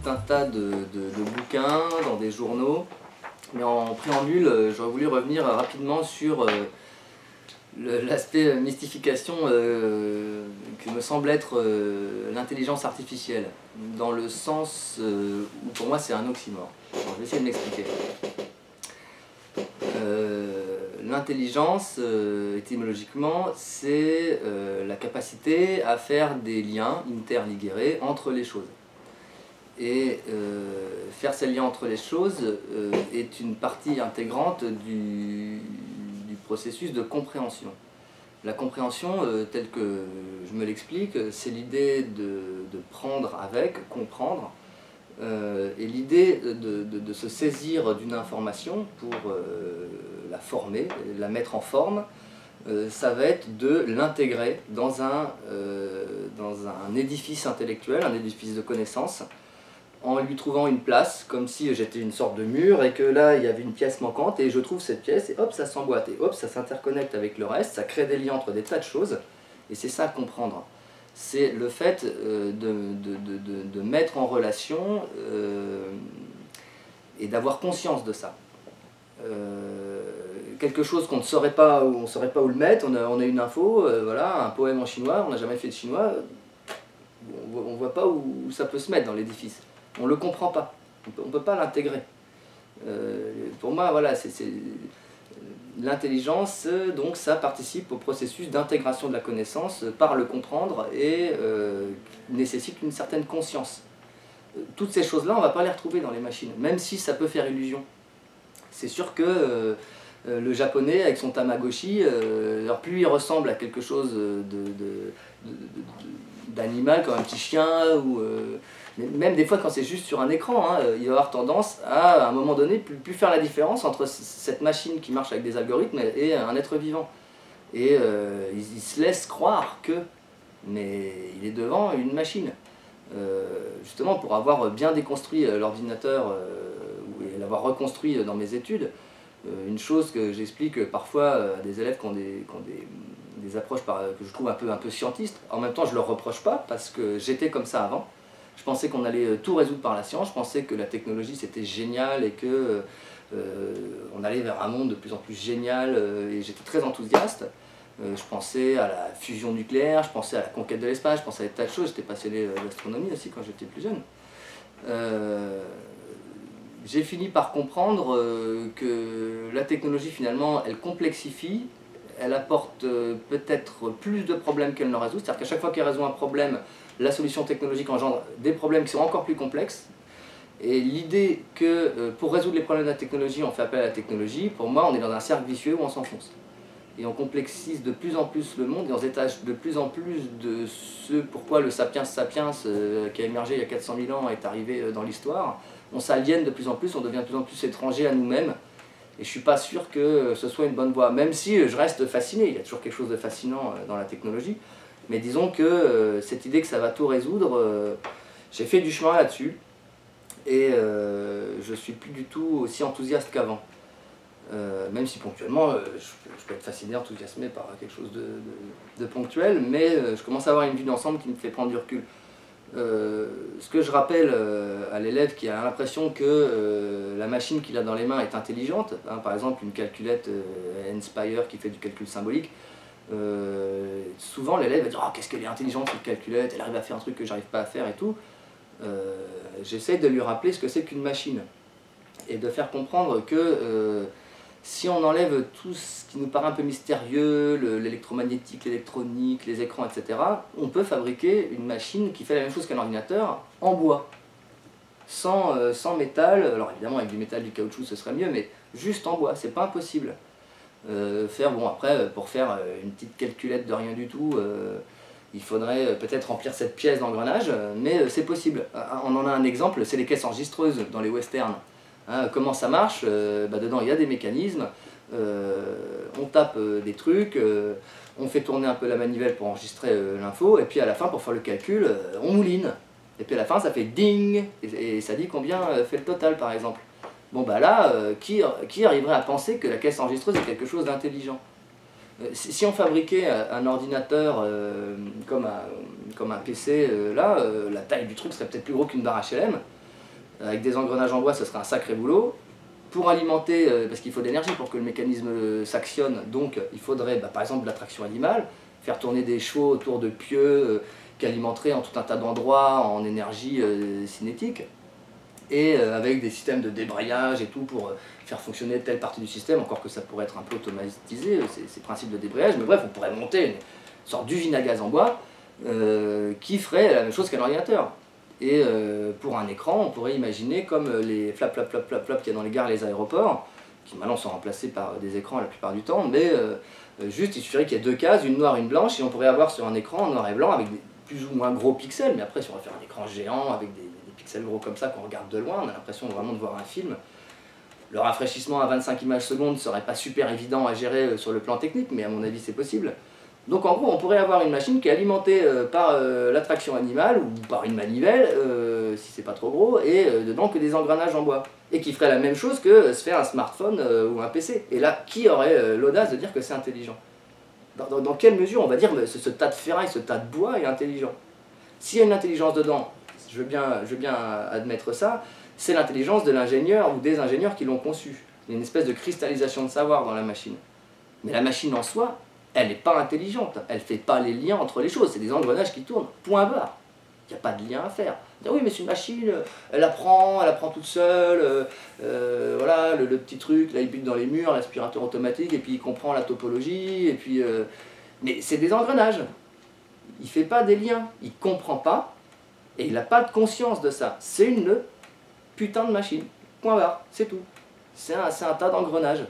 tout un tas de bouquins, dans des journaux. Mais en préambule, j'aurais voulu revenir rapidement sur l'aspect mystification que me semble être l'intelligence artificielle, dans le sens où pour moi c'est un oxymore. Alors, je vais essayer de m'expliquer. L'intelligence, étymologiquement, c'est la capacité à faire des liens interligérés entre les choses. Et faire ces liens entre les choses est une partie intégrante du processus de compréhension. La compréhension, telle que je me l'explique, c'est l'idée de prendre avec, comprendre, et l'idée de se saisir d'une information pour la former, la mettre en forme. Ça va être de l'intégrer dans un édifice intellectuel, un édifice de connaissances, en lui trouvant une place, comme si j'étais une sorte de mur et que là il y avait une pièce manquante et je trouve cette pièce et hop ça s'emboîte et hop ça s'interconnecte avec le reste, ça crée des liens entre des tas de choses et c'est ça comprendre. C'est le fait de mettre en relation et d'avoir conscience de ça. Quelque chose qu'on ne saurait pas, on ne saurait pas où le mettre, on a une info, voilà, un poème en chinois, on n'a jamais fait de chinois, on ne voit pas où ça peut se mettre dans l'édifice. On ne le comprend pas, on ne peut pas l'intégrer. Pour moi, voilà, l'intelligence, donc ça participe au processus d'intégration de la connaissance par le comprendre et nécessite une certaine conscience. Toutes ces choses-là, on ne va pas les retrouver dans les machines, même si ça peut faire illusion. C'est sûr que le japonais, avec son Tamagotchi, alors plus il ressemble à quelque chose d'animal, comme un petit chien, ou même des fois quand c'est juste sur un écran, hein, il va avoir tendance à un moment donné, plus faire la différence entre cette machine qui marche avec des algorithmes et un être vivant. Et il se laisse croire que, mais il est devant une machine. Justement pour avoir bien déconstruit l'ordinateur et l'avoir reconstruit dans mes études, une chose que j'explique parfois à des élèves qui ont des approches que je trouve un peu scientistes, en même temps je ne leur reproche pas parce que j'étais comme ça avant. Je pensais qu'on allait tout résoudre par la science, je pensais que la technologie c'était génial et que on allait vers un monde de plus en plus génial et j'étais très enthousiaste. Je pensais à la fusion nucléaire, je pensais à la conquête de l'espace, je pensais à des tas de choses, j'étais passionné d'astronomie aussi quand j'étais plus jeune. J'ai fini par comprendre que la technologie finalement elle complexifie, elle apporte peut-être plus de problèmes qu'elle ne résout, c'est-à-dire qu'à chaque fois qu'elle résout un problème, la solution technologique engendre des problèmes qui sont encore plus complexes. Et l'idée que pour résoudre les problèmes de la technologie, on fait appel à la technologie, pour moi on est dans un cercle vicieux où on s'enfonce. Et on complexise de plus en plus le monde et on se détache de plus en plus de ce pourquoi le sapiens sapiens qui a émergé il y a 400 000 ans est arrivé dans l'histoire. On s'aliène de plus en plus, on devient de plus en plus étranger à nous-mêmes. Et je ne suis pas sûr que ce soit une bonne voie, même si je reste fasciné, il y a toujours quelque chose de fascinant dans la technologie. Mais disons que cette idée que ça va tout résoudre, j'ai fait du chemin là-dessus. Et je ne suis plus du tout aussi enthousiaste qu'avant. Même si ponctuellement, je peux être fasciné, enthousiasmé par quelque chose de ponctuel, mais je commence à avoir une vue d'ensemble qui me fait prendre du recul. Ce que je rappelle à l'élève qui a l'impression que la machine qu'il a dans les mains est intelligente, hein, par exemple une calculette Inspire qui fait du calcul symbolique, souvent l'élève va dire « Oh, qu'est-ce qu'elle est intelligente cette calculette, elle arrive à faire un truc que j'arrive pas à faire et tout ». J'essaie de lui rappeler ce que c'est qu'une machine et de faire comprendre que si on enlève tout ce qui nous paraît un peu mystérieux, l'électromagnétique, l'électronique, les écrans, etc., on peut fabriquer une machine qui fait la même chose qu'un ordinateur en bois, sans métal. Alors évidemment avec du métal, du caoutchouc ce serait mieux, mais juste en bois, c'est pas impossible. Bon après, pour faire une petite calculette de rien du tout, il faudrait peut-être remplir cette pièce d'engrenage, mais c'est possible. On en a un exemple, c'est les caisses enregistreuses dans les westerns. Hein, comment ça marche? Dedans il y a des mécanismes, on tape des trucs, on fait tourner un peu la manivelle pour enregistrer l'info, et puis à la fin pour faire le calcul, on mouline. Et puis à la fin ça fait ding, et ça dit combien fait le total par exemple. Bon bah là, qui arriverait à penser que la caisse enregistreuse est quelque chose d'intelligent? Si on fabriquait un ordinateur comme un PC, la taille du truc serait peut-être plus gros qu'une barre HLM. Avec des engrenages en bois, ce serait un sacré boulot. Pour alimenter, parce qu'il faut de l'énergie pour que le mécanisme s'actionne, donc il faudrait par exemple de la traction animale, faire tourner des chevaux autour de pieux qui alimenteraient en tout un tas d'endroits en énergie cinétique, et avec des systèmes de débrayage et tout pour faire fonctionner telle partie du système, encore que ça pourrait être un peu automatisé, ces principes de débrayage, mais bref, on pourrait monter une sorte d'usine à gaz en bois qui ferait la même chose qu'un ordinateur. Et pour un écran, on pourrait imaginer comme les flap flap flap flap flap qu'il y a dans les gares et les aéroports, qui maintenant sont remplacés par des écrans la plupart du temps, mais juste il suffirait qu'il y ait 2 cases, une noire et une blanche, et on pourrait avoir sur un écran noir et blanc avec des plus ou moins gros pixels, mais après si on va faire un écran géant avec des pixels gros comme ça qu'on regarde de loin, on a l'impression vraiment de voir un film. Le rafraîchissement à 25 images secondes serait pas super évident à gérer sur le plan technique, mais à mon avis c'est possible. Donc en gros, on pourrait avoir une machine qui est alimentée par la traction animale ou par une manivelle, si c'est pas trop gros, et dedans que des engrenages en bois. Et qui ferait la même chose que se fait un smartphone ou un PC. Et là, qui aurait l'audace de dire que c'est intelligent? Dans quelle mesure on va dire que ce tas de ferraille, ce tas de bois est intelligent? S'il y a une intelligence dedans, je veux bien admettre ça, c'est l'intelligence de l'ingénieur ou des ingénieurs qui l'ont conçu. Il y a une espèce de cristallisation de savoir dans la machine. Mais la machine en soi, elle n'est pas intelligente, elle ne fait pas les liens entre les choses, c'est des engrenages qui tournent, point barre. Il n'y a pas de lien à faire. Oui, mais c'est une machine, elle apprend toute seule, voilà, le petit truc, là il bute dans les murs, l'aspirateur automatique, et puis il comprend la topologie, et puis... Mais c'est des engrenages. Il ne fait pas des liens, il ne comprend pas, et il n'a pas de conscience de ça. C'est une putain de machine, point barre, c'est tout. C'est un tas d'engrenages.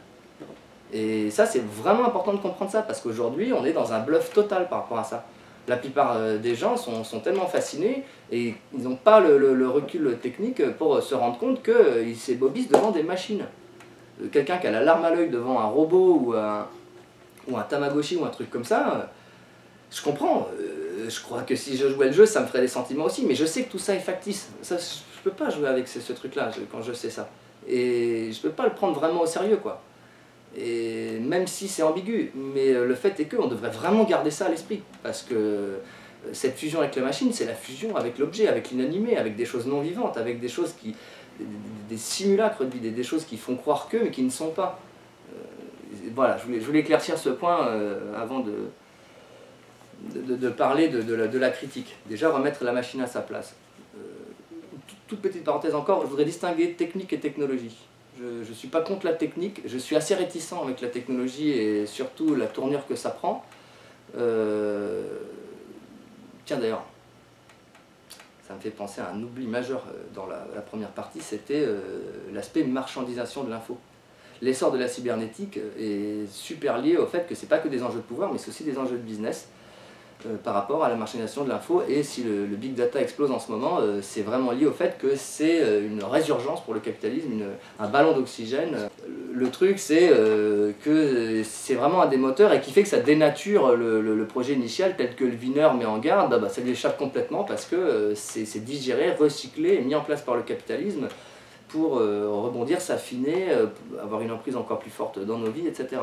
Et ça, c'est vraiment important de comprendre ça, parce qu'aujourd'hui, on est dans un bluff total par rapport à ça. La plupart des gens sont tellement fascinés, et ils n'ont pas le recul technique pour se rendre compte qu'ils s'ébobissent devant des machines. Quelqu'un qui a la larme à l'œil devant un robot ou un Tamagotchi ou un truc comme ça, je comprends. Je crois que si je jouais le jeu, ça me ferait des sentiments aussi, mais je sais que tout ça est factice. Ça, je peux pas jouer avec ce truc-là quand je sais ça. Et je peux pas le prendre vraiment au sérieux, quoi. Et même si c'est ambigu, mais le fait est qu'on devrait vraiment garder ça à l'esprit, parce que cette fusion avec la machine, c'est la fusion avec l'objet, avec l'inanimé, avec des choses non vivantes, avec des choses qui... des simulacres de vie, des choses qui font croire qu'eux, mais qui ne sont pas. Voilà, je voulais éclaircir ce point avant de parler de la critique. Déjà, remettre la machine à sa place. Toute petite parenthèse encore, je voudrais distinguer technique et technologie. Je ne suis pas contre la technique, je suis assez réticent avec la technologie et surtout la tournure que ça prend. Tiens d'ailleurs, ça me fait penser à un oubli majeur dans la première partie, c'était l'aspect marchandisation de l'info. L'essor de la cybernétique est super lié au fait que ce n'est pas que des enjeux de pouvoir, mais c'est aussi des enjeux de business par rapport à la marchandisation de l'info. Et si le big data explose en ce moment, c'est vraiment lié au fait que c'est une résurgence pour le capitalisme, un ballon d'oxygène. Le truc, c'est que c'est vraiment un des moteurs et qui fait que ça dénature le projet initial tel que le Wiener met en garde, ça lui échappe complètement parce que c'est digéré, recyclé et mis en place par le capitalisme pour rebondir, s'affiner, avoir une emprise encore plus forte dans nos vies, etc.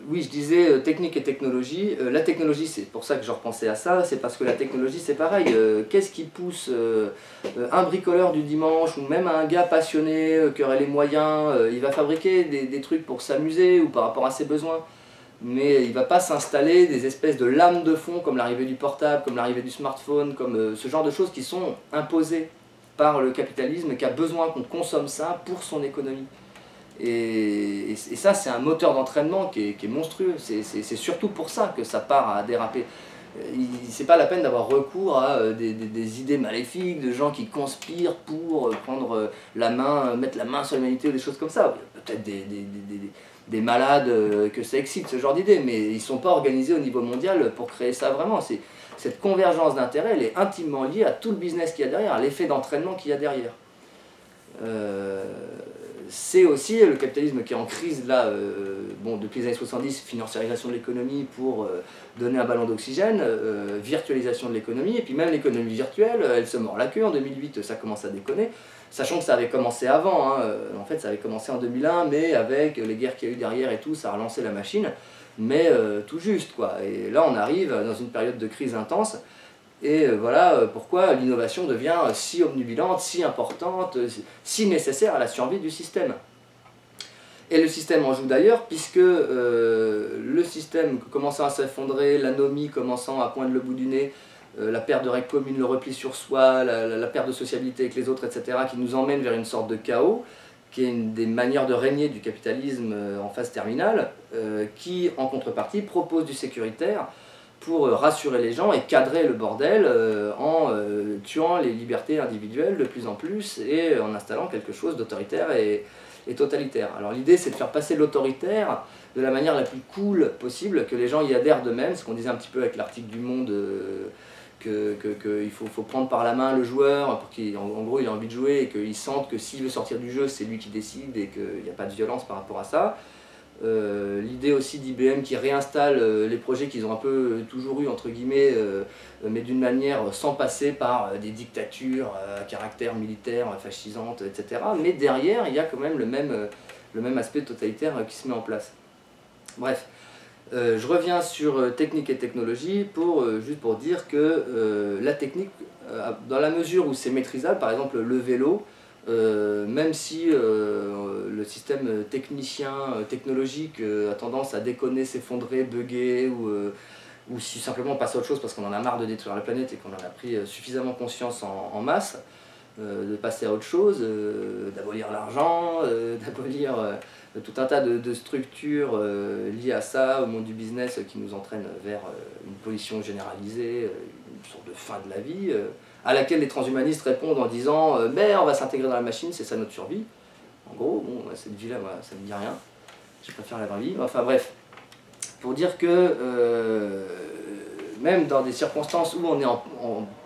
Oui, je disais technique et technologie. La technologie, c'est pour ça que je repensais à ça, c'est parce que la technologie, c'est pareil. Qu'est-ce qui pousse un bricoleur du dimanche, ou même un gars passionné qui aurait les moyens, il va fabriquer des trucs pour s'amuser ou par rapport à ses besoins. Mais il ne va pas s'installer des espèces de lames de fond comme l'arrivée du portable, comme l'arrivée du smartphone, comme ce genre de choses qui sont imposées par le capitalisme, qui a besoin qu'on consomme ça pour son économie. Et ça, c'est un moteur d'entraînement qui est monstrueux. C'est surtout pour ça que ça part à déraper. C'est pas la peine d'avoir recours à des idées maléfiques, de gens qui conspirent pour prendre la main, mettre la main sur l'humanité ou des choses comme ça. Peut-être des malades que ça excite, ce genre d'idées, mais ils sont pas organisés au niveau mondial pour créer ça vraiment. Cette convergence d'intérêts, elle est intimement liée à tout le business qu'il y a derrière, à l'effet d'entraînement qu'il y a derrière. C'est aussi le capitalisme qui est en crise là, depuis les années 70, financiarisation de l'économie pour donner un ballon d'oxygène, virtualisation de l'économie, et puis même l'économie virtuelle, elle se mord la queue. En 2008, ça commence à déconner, sachant que ça avait commencé avant, en fait ça avait commencé en 2001, mais avec les guerres qu'il y a eu derrière et tout, ça a relancé la machine, mais tout juste quoi. Et là on arrive dans une période de crise intense, Et voilà pourquoi l'innovation devient si omnubilante, si importante, si nécessaire à la survie du système. Et le système en joue d'ailleurs, puisque le système commençant à s'effondrer, l'anomie commençant à poindre le bout du nez, la perte de règles communes, le repli sur soi, la perte de sociabilité avec les autres, etc., qui nous emmène vers une sorte de chaos, qui est une des manières de régner du capitalisme en phase terminale, qui, en contrepartie, propose du sécuritaire pour rassurer les gens et cadrer le bordel en tuant les libertés individuelles de plus en plus et en installant quelque chose d'autoritaire et totalitaire. Alors l'idée c'est de faire passer l'autoritaire de la manière la plus cool possible, que les gens y adhèrent d'eux-mêmes, ce qu'on disait un petit peu avec l'article du Monde, qu'il faut prendre par la main le joueur pour qu'en gros il a envie de jouer et qu'il sente que s'il veut sortir du jeu c'est lui qui décide et qu'il n'y a pas de violence par rapport à ça. L'idée aussi d'IBM qui réinstalle les projets qu'ils ont un peu toujours eu entre guillemets, mais d'une manière sans passer par des dictatures à caractère militaire, fascisantes, etc. Mais derrière il y a quand même le même aspect totalitaire qui se met en place. Bref, je reviens sur technique et technologie juste pour dire que la technique, dans la mesure où c'est maîtrisable, par exemple le vélo, même si le système technologique a tendance à déconner, s'effondrer, bugger, ou si simplement on passe à autre chose parce qu'on en a marre de détruire la planète et qu'on en a pris suffisamment conscience en masse, de passer à autre chose, d'abolir l'argent, d'abolir tout un tas de structures liées à ça, au monde du business qui nous entraînent vers une pollution généralisée, une sorte de fin de la vie, à laquelle les transhumanistes répondent en disant mais on va s'intégrer dans la machine, c'est ça notre survie. En gros, bon, cette vie-là, moi, ça ne me dit rien, je préfère la vraie vie. Enfin bref, pour dire que même dans des circonstances où on est en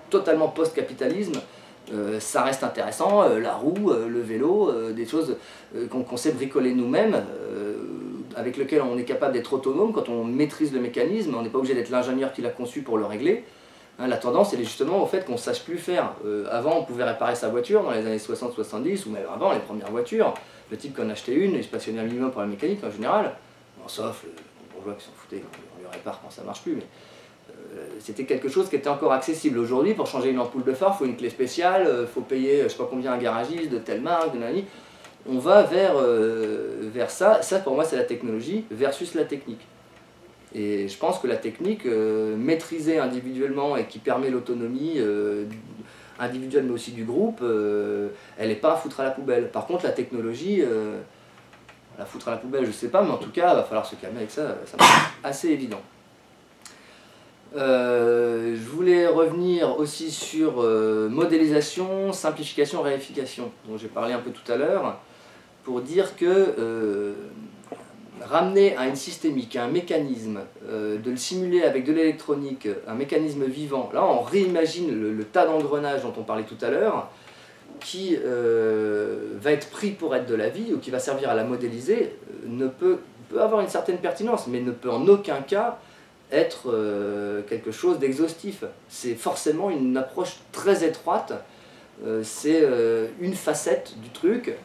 totalement post-capitalisme, ça reste intéressant, la roue, le vélo, des choses qu'on sait bricoler nous-mêmes, avec lesquelles on est capable d'être autonome quand on maîtrise le mécanisme, on n'est pas obligé d'être l'ingénieur qui l'a conçu pour le régler. Hein, la tendance, elle est justement au fait qu'on ne sache plus faire. Avant, on pouvait réparer sa voiture dans les années 60-70, ou même avant, les premières voitures. Le type qui en achetait une, il se passionnait un minimum pour la mécanique en général, bon, sauf le bourgeois qui s'en foutait, on lui répare quand ça ne marche plus. Mais c'était quelque chose qui était encore accessible. Aujourd'hui, pour changer une ampoule de phare, il faut une clé spéciale, il faut payer je ne sais pas combien un garagiste de telle marque, de nani. On va vers ça. Ça, pour moi, c'est la technologie versus la technique. Et je pense que la technique, maîtrisée individuellement et qui permet l'autonomie individuelle mais aussi du groupe, elle n'est pas à foutre à la poubelle. Par contre, la technologie, la foutre à la poubelle, je ne sais pas, mais en tout cas, il va falloir se calmer avec ça, ça me paraît assez évident. Je voulais revenir aussi sur modélisation, simplification, réification, dont j'ai parlé un peu tout à l'heure, pour dire que ramener à une systémique, à un mécanisme, de le simuler avec de l'électronique, un mécanisme vivant, là on réimagine le tas d'engrenages dont on parlait tout à l'heure, qui va être pris pour être de la vie, ou qui va servir à la modéliser, peut avoir une certaine pertinence, mais ne peut en aucun cas être quelque chose d'exhaustif. C'est forcément une approche très étroite, c'est une facette du truc,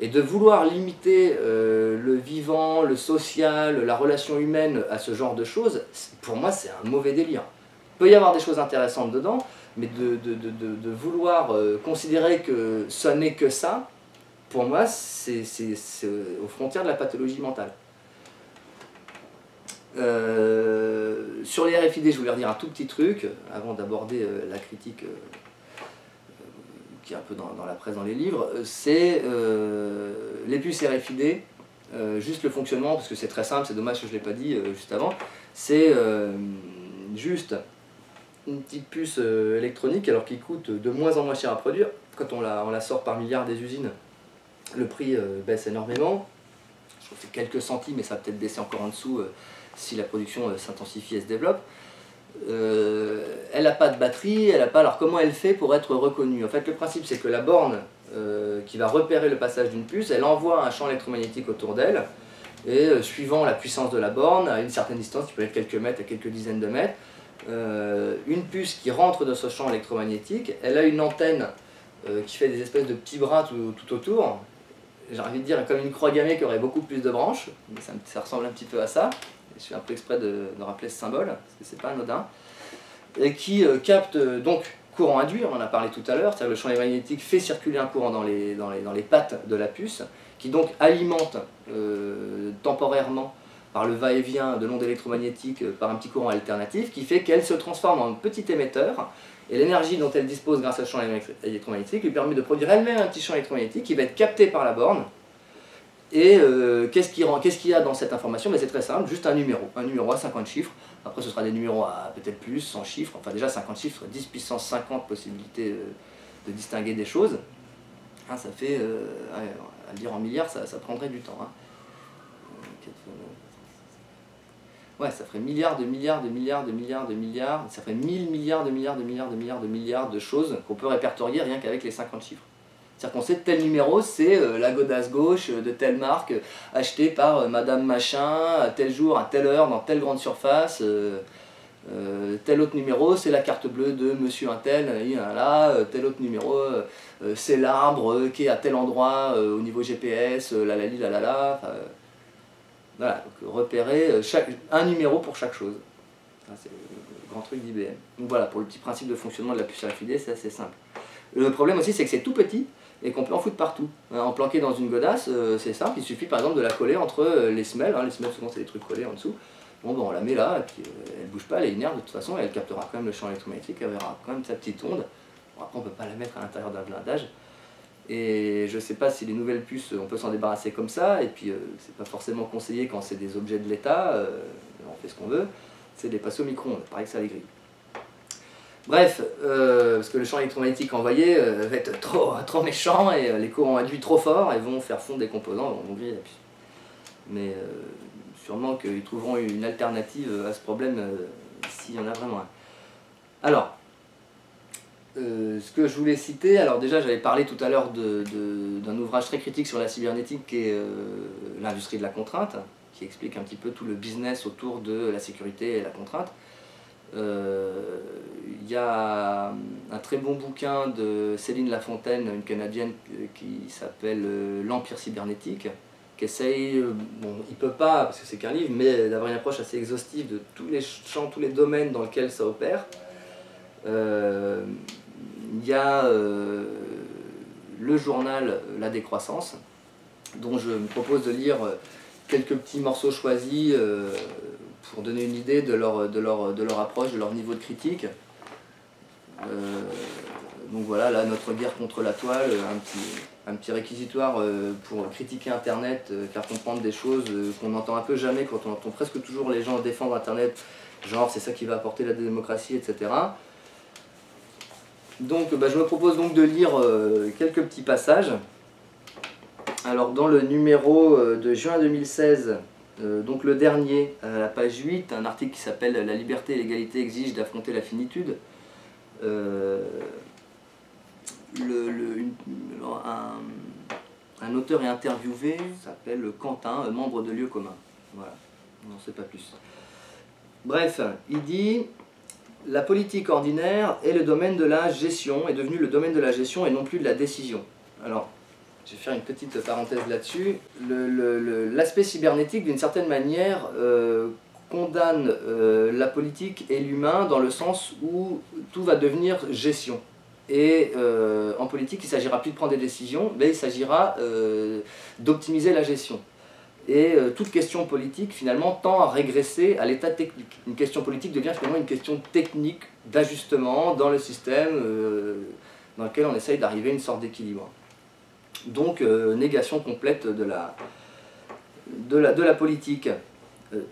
et de vouloir limiter le vivant, le social, la relation humaine à ce genre de choses, pour moi c'est un mauvais délire. Il peut y avoir des choses intéressantes dedans, mais de vouloir considérer que ça n'est que ça, pour moi c'est aux frontières de la pathologie mentale. Sur les RFID, je voulais redire un tout petit truc avant d'aborder la critique qui est un peu dans la presse, dans les livres. C'est les puces RFID, juste le fonctionnement, parce que c'est très simple, c'est dommage que je ne l'ai pas dit juste avant. C'est juste une petite puce électronique, alors qui coûte de moins en moins cher à produire. Quand on la sort par milliards des usines, le prix baisse énormément. Je trouve que c'est quelques centimes, mais ça va peut-être baisser encore en dessous si la production s'intensifie et se développe. Elle n'a pas de batterie, elle n'a pas. Alors comment elle fait pour être reconnue? En fait, le principe c'est que la borne qui va repérer le passage d'une puce, elle envoie un champ électromagnétique autour d'elle, et suivant la puissance de la borne, à une certaine distance, qui peut être quelques mètres à quelques dizaines de mètres, une puce qui rentre dans ce champ électromagnétique, elle a une antenne qui fait des espèces de petits bras tout autour. J'ai envie de dire comme une croix gammée qui aurait beaucoup plus de branches, mais ça ressemble un petit peu à ça. Je fais un peu exprès de rappeler ce symbole, parce que c'est pas anodin. et qui capte donc courant induit, on en a parlé tout à l'heure, c'est-à-dire le champ électromagnétique fait circuler un courant dans les pattes de la puce, qui donc alimente temporairement par le va-et-vient de l'onde électromagnétique par un petit courant alternatif, qui fait qu'elle se transforme en petit émetteur, et l'énergie dont elle dispose grâce au champ électromagnétique lui permet de produire elle-même un petit champ électromagnétique qui va être capté par la borne. Et qu'est-ce qu'il y a dans cette information? C'est très simple, juste un numéro à 50 chiffres. Après ce sera des numéros à peut-être plus, 100 chiffres, enfin déjà 50 chiffres, 10 puissance 50 possibilités de distinguer des choses. Hein, ça fait, à le dire en milliards, ça prendrait du temps. Hein. Ouais, ça ferait milliards de milliards de milliards de milliards de milliards, ça ferait 1000 milliards de milliards de milliards de milliards de milliards de choses qu'on peut répertorier rien qu'avec les 50 chiffres. C'est-à-dire qu'on sait que tel numéro, c'est la godasse gauche de telle marque, achetée par Madame Machin, à tel jour, à telle heure, dans telle grande surface. Tel autre numéro, c'est la carte bleue de Monsieur Untel, là, tel autre numéro, c'est l'arbre qui est à tel endroit au niveau GPS, la. Voilà, donc repérer un numéro pour chaque chose. C'est le grand truc d'IBM. Donc voilà, pour le petit principe de fonctionnement de la puce RFID, c'est assez simple. Le problème aussi, c'est que c'est tout petit et qu'on peut en foutre partout. En planquer dans une godasse, c'est simple, il suffit par exemple de la coller entre les semelles. Les semelles, souvent, c'est des trucs collés en dessous. Bon, ben, on la met là, et puis elle ne bouge pas, elle est inerte de toute façon, et elle captera quand même le champ électromagnétique, elle verra quand même sa petite onde. Bon, après, on ne peut pas la mettre à l'intérieur d'un blindage. Et je ne sais pas si les nouvelles puces, on peut s'en débarrasser comme ça, et puis c'est pas forcément conseillé quand c'est des objets de l'État, on fait ce qu'on veut, c'est de les passer au micro-ondes, pareil que ça les grille. Bref, parce que le champ électromagnétique envoyé va être trop méchant, et les courants induits trop forts, et vont faire fondre des composants, vont griller la puce. Mais sûrement qu'ils trouveront une alternative à ce problème s'il y en a vraiment un. Alors, ce que je voulais citer, alors déjà j'avais parlé tout à l'heure d'un ouvrage très critique sur la cybernétique qui est l'industrie de la contrainte, qui explique un petit peu tout le business autour de la sécurité et la contrainte. Il y a un très bon bouquin de Céline Lafontaine, une Canadienne, qui s'appelle L'Empire cybernétique, qui essaye, bon il peut pas parce que c'est qu'un livre, mais d'avoir une approche assez exhaustive de tous les champs, tous les domaines dans lesquels ça opère. Il y a le journal La Décroissance, dont je me propose de lire quelques petits morceaux choisis pour donner une idée de leur approche, de leur niveau de critique. Donc voilà, là, notre guerre contre la toile, un petit réquisitoire pour critiquer Internet, faire comprendre des choses qu'on n'entend un peu jamais, quand on entend presque toujours les gens défendre Internet, genre c'est ça qui va apporter la démocratie, etc. Donc je me propose donc de lire quelques petits passages. Alors dans le numéro de juin 2016, donc le dernier, à la page 8, un article qui s'appelle « La liberté et l'égalité exigent d'affronter la finitude ». Un auteur est interviewé, s'appelle Quentin, membre de Lieu commun. Voilà, on n'en sait pas plus. Bref, il dit... La politique ordinaire est le domaine de la gestion, est devenu le domaine de la gestion et non plus de la décision. Alors, je vais faire une petite parenthèse là-dessus. L'aspect cybernétique, d'une certaine manière, condamne la politique et l'humain dans le sens où tout va devenir gestion. Et en politique, il ne s'agira plus de prendre des décisions, mais il s'agira d'optimiser la gestion. Et toute question politique, finalement, tend à régresser à l'état technique. Une question politique devient finalement une question technique d'ajustement dans le système dans lequel on essaye d'arriver à une sorte d'équilibre. Donc, négation complète de la politique.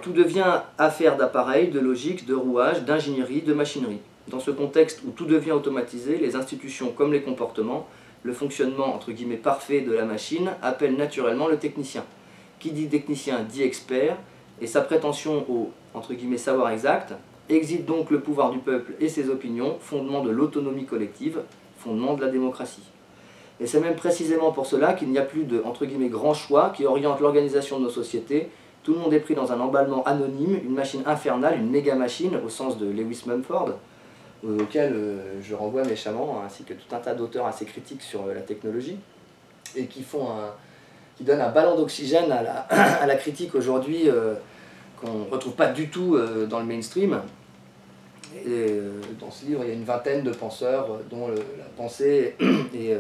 Tout devient affaire d'appareils, de logique, de rouage, d'ingénierie, de machinerie. Dans ce contexte où tout devient automatisé, les institutions comme les comportements, le fonctionnement entre guillemets parfait de la machine appellent naturellement le technicien. Qui dit technicien dit expert, et sa prétention au entre guillemets, savoir exact exige donc le pouvoir du peuple et ses opinions, fondement de l'autonomie collective, fondement de la démocratie. Et c'est même précisément pour cela qu'il n'y a plus de entre guillemets, grand choix qui oriente l'organisation de nos sociétés. Tout le monde est pris dans un emballement anonyme, une machine infernale, une méga-machine, au sens de Lewis Mumford, auquel je renvoie méchamment, ainsi que tout un tas d'auteurs assez critiques sur la technologie, et qui donnent un ballon d'oxygène à la critique aujourd'hui qu'on ne retrouve pas du tout dans le mainstream. Et dans ce livre, il y a une vingtaine de penseurs dont la pensée est...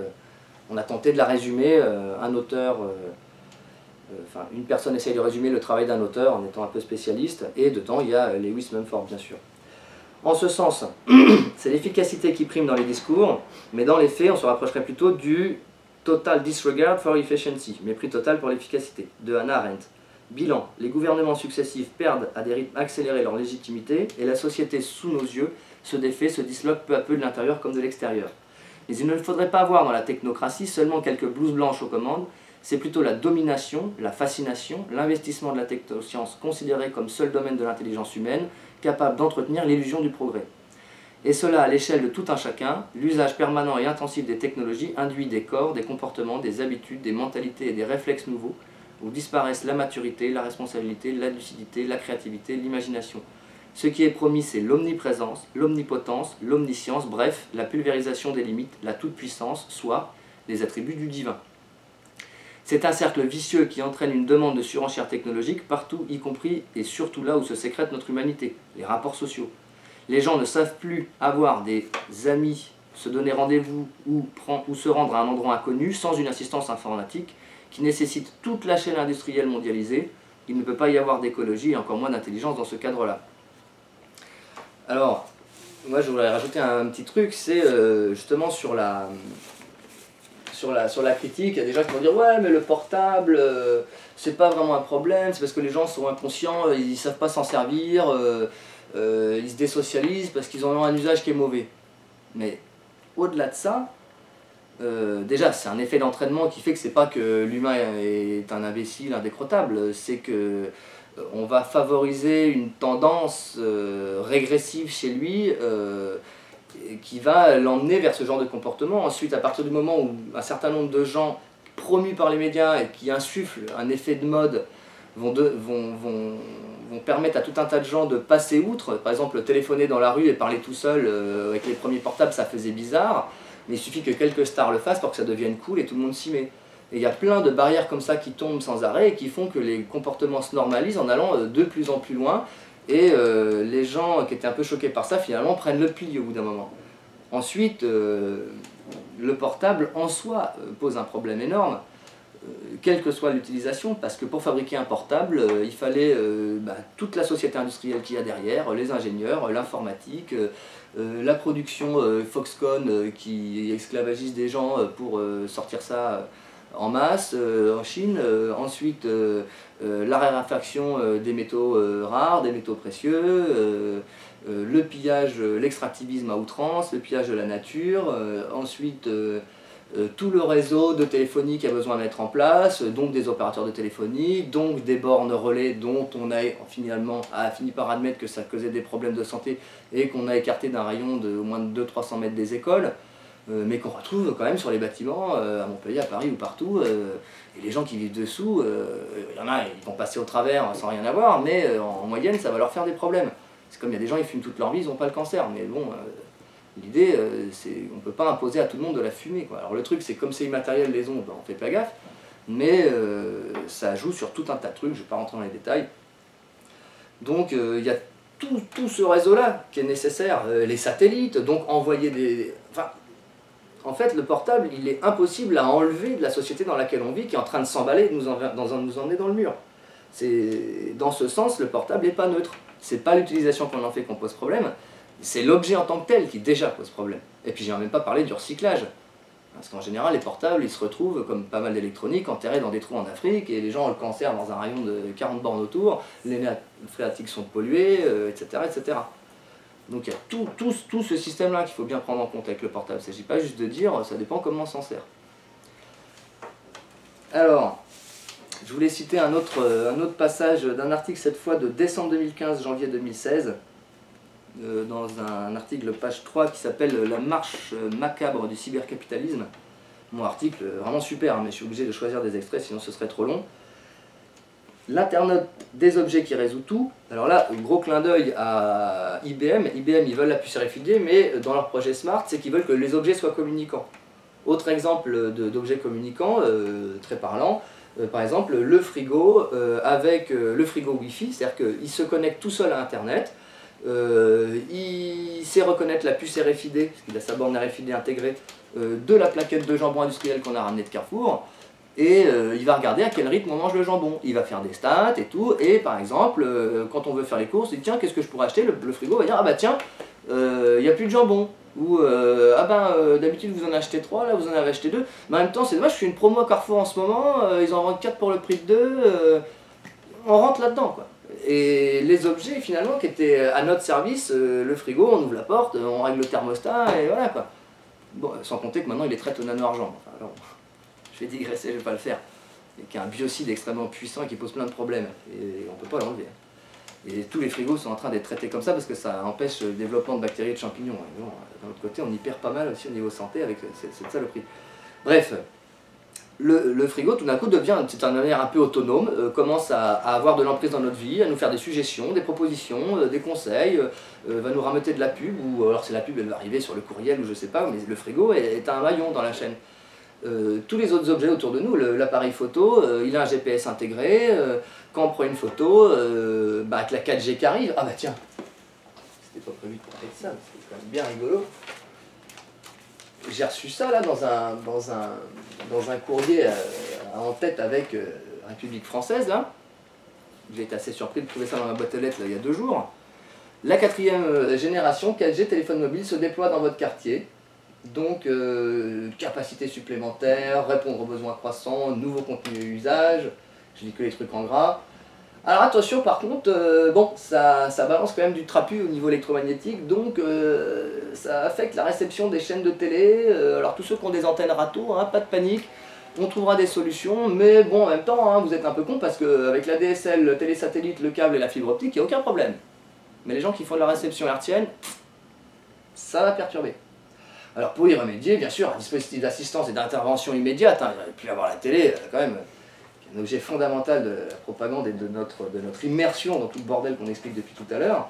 on a tenté de la résumer, un auteur... Enfin, une personne essaye de résumer le travail d'un auteur en étant un peu spécialiste, et dedans il y a Lewis Mumford, bien sûr. En ce sens, c'est l'efficacité qui prime dans les discours, mais dans les faits, on se rapprocherait plutôt du total disregard for efficiency, mépris total pour l'efficacité, de Hannah Arendt. Bilan, les gouvernements successifs perdent à des rythmes accélérés leur légitimité, et la société sous nos yeux se défait, se disloque peu à peu de l'intérieur comme de l'extérieur. Mais il ne faudrait pas avoir dans la technocratie seulement quelques blouses blanches aux commandes, c'est plutôt la domination, la fascination, l'investissement de la technoscience considérée comme seul domaine de l'intelligence humaine, capable d'entretenir l'illusion du progrès. Et cela à l'échelle de tout un chacun, l'usage permanent et intensif des technologies induit des corps, des comportements, des habitudes, des mentalités et des réflexes nouveaux, où disparaissent la maturité, la responsabilité, la lucidité, la créativité, l'imagination. Ce qui est promis, c'est l'omniprésence, l'omnipotence, l'omniscience, bref, la pulvérisation des limites, la toute-puissance, soit les attributs du divin. C'est un cercle vicieux qui entraîne une demande de surenchère technologique partout, y compris et surtout là où se sécrète notre humanité, les rapports sociaux. Les gens ne savent plus avoir des amis, se donner rendez-vous ou se rendre à un endroit inconnu sans une assistance informatique qui nécessite toute la chaîne industrielle mondialisée. Il ne peut pas y avoir d'écologie et encore moins d'intelligence dans ce cadre-là. Alors, moi je voudrais rajouter un petit truc, c'est justement sur la critique. Il y a des gens qui vont dire ouais mais le portable c'est pas vraiment un problème, c'est parce que les gens sont inconscients, ils savent pas s'en servir, ils se désocialisent parce qu'ils ont un usage qui est mauvais. Mais au-delà de ça, déjà c'est un effet d'entraînement qui fait que c'est pas que l'humain est un imbécile indécrottable, c'est que on va favoriser une tendance régressive chez lui qui va l'emmener vers ce genre de comportement. Ensuite, à partir du moment où un certain nombre de gens promus par les médias et qui insufflent un effet de mode vont permettre à tout un tas de gens de passer outre. Par exemple, téléphoner dans la rue et parler tout seul avec les premiers portables, ça faisait bizarre, mais il suffit que quelques stars le fassent pour que ça devienne cool et tout le monde s'y met. Et il y a plein de barrières comme ça qui tombent sans arrêt et qui font que les comportements se normalisent en allant de plus en plus loin. Et les gens qui étaient un peu choqués par ça, finalement, prennent le pli au bout d'un moment. Ensuite, le portable en soi pose un problème énorme, quelle que soit l'utilisation, parce que pour fabriquer un portable, il fallait toute la société industrielle qu'il y a derrière, les ingénieurs, l'informatique, la production Foxconn qui esclavagise des gens pour sortir ça en masse en Chine, ensuite la raréfaction des métaux rares, des métaux précieux, le pillage, l'extractivisme à outrance, le pillage de la nature, ensuite tout le réseau de téléphonie qui a besoin de mettre en place, donc des opérateurs de téléphonie, donc des bornes relais dont on a fini par admettre que ça causait des problèmes de santé et qu'on a écarté d'un rayon de au moins de 200-300 mètres des écoles. Mais qu'on retrouve quand même sur les bâtiments, à Montpellier, à Paris ou partout, et les gens qui vivent dessous, il y en a, ils vont passer au travers sans rien avoir, mais en moyenne ça va leur faire des problèmes. C'est comme il y a des gens, ils fument toute leur vie, ils n'ont pas le cancer, mais bon, l'idée, c'est on ne peut pas imposer à tout le monde de la fumer, quoi. Alors le truc, c'est comme c'est immatériel les ondes, on ne fait pas gaffe, mais ça joue sur tout un tas de trucs, je ne vais pas rentrer dans les détails. Donc il y a tout ce réseau-là qui est nécessaire, les satellites, donc envoyer des... Enfin, en fait, le portable, il est impossible à enlever de la société dans laquelle on vit, qui est en train de s'emballer et de nous emmener dans le mur. Dans ce sens, le portable n'est pas neutre. C'est pas l'utilisation qu'on en fait qu'on pose problème, c'est l'objet en tant que tel qui déjà pose problème. Et puis, j'ai même pas parlé du recyclage. Parce qu'en général, les portables, ils se retrouvent, comme pas mal d'électronique, enterrés dans des trous en Afrique, et les gens ont le cancer dans un rayon de 40 bornes autour, les nappes phréatiques sont polluées, etc., etc. Donc il y a tout ce système-là qu'il faut bien prendre en compte avec le portable. Il ne s'agit pas juste de dire ça dépend comment on s'en sert. Alors, je voulais citer un autre passage d'un article, cette fois de décembre 2015, janvier 2016, dans un article page 3 qui s'appelle « La marche macabre du cybercapitalisme ». Mon article vraiment super, mais je suis obligé de choisir des extraits, sinon ce serait trop long. L'Internet des objets qui résout tout. Alors là, gros clin d'œil à IBM. IBM, ils veulent la puce RFID, mais dans leur projet Smart, c'est qu'ils veulent que les objets soient communicants. Autre exemple d'objets communicants, très parlant, par exemple le frigo avec le frigo Wi-Fi, c'est-à-dire qu'il se connecte tout seul à Internet, Il sait reconnaître la puce RFID, parce qu'il a sa borne RFID intégrée, de la plaquette de jambon industriel qu'on a ramené de Carrefour. Et il va regarder à quel rythme on mange le jambon. Il va faire des stats et tout. Et par exemple, quand on veut faire les courses, il dit tiens, qu'est-ce que je pourrais acheter? Le frigo va dire ah bah tiens, il n'y a plus de jambon. Ou d'habitude vous en achetez 3, là vous en avez acheté 2. Mais en même temps, c'est dommage, je fais une promo à Carrefour en ce moment, ils en vendent 4 pour le prix de 2. On rentre là-dedans quoi. Et les objets finalement qui étaient à notre service, le frigo, on ouvre la porte, on règle le thermostat et voilà quoi. Bon, sans compter que maintenant il est traite au nano-argent. Enfin, alors, je vais digresser, je ne vais pas le faire. Et qui est un biocide extrêmement puissant et qui pose plein de problèmes. Et on ne peut pas l'enlever. Et tous les frigos sont en train d'être traités comme ça parce que ça empêche le développement de bactéries et de champignons. Et bon, d'un autre côté, on y perd pas mal aussi au niveau santé avec cette saloperie. Bref, le frigo tout d'un coup devient d'une certaine manière un peu autonome, commence à avoir de l'emprise dans notre vie, à nous faire des suggestions, des propositions, des conseils, va nous rameuter de la pub, ou alors c'est la pub, elle va arriver sur le courriel ou je sais pas, mais le frigo est un maillon dans la chaîne. Tous les autres objets autour de nous, l'appareil photo, il a un GPS intégré, quand on prend une photo, avec la 4G qui arrive, ah bah tiens, c'était pas prévu de parler de ça, mais c'est quand même bien rigolo. J'ai reçu ça là dans un courrier en tête avec République française là. J'ai été assez surpris de trouver ça dans ma boîte aux lettres là, il y a 2 jours. La 4e génération 4G téléphone mobile se déploie dans votre quartier. Donc capacité supplémentaire, répondre aux besoins croissants, nouveaux contenus et usages. Je dis que les trucs en gras. Alors attention par contre, bon, ça balance quand même du trapu au niveau électromagnétique, donc ça affecte la réception des chaînes de télé. Alors tous ceux qui ont des antennes râteaux, hein, pas de panique, on trouvera des solutions, mais bon en même temps, hein, vous êtes un peu con parce qu'avec la DSL, le télésatellite, le câble et la fibre optique, il n'y a aucun problème. Mais les gens qui font de la réception hertzienne, ça va perturber. Alors pour y remédier, bien sûr, un dispositif d'assistance et d'intervention immédiate, hein, il aurait pu avoir la télé quand même, un objet fondamental de la propagande et de notre immersion dans tout le bordel qu'on explique depuis tout à l'heure.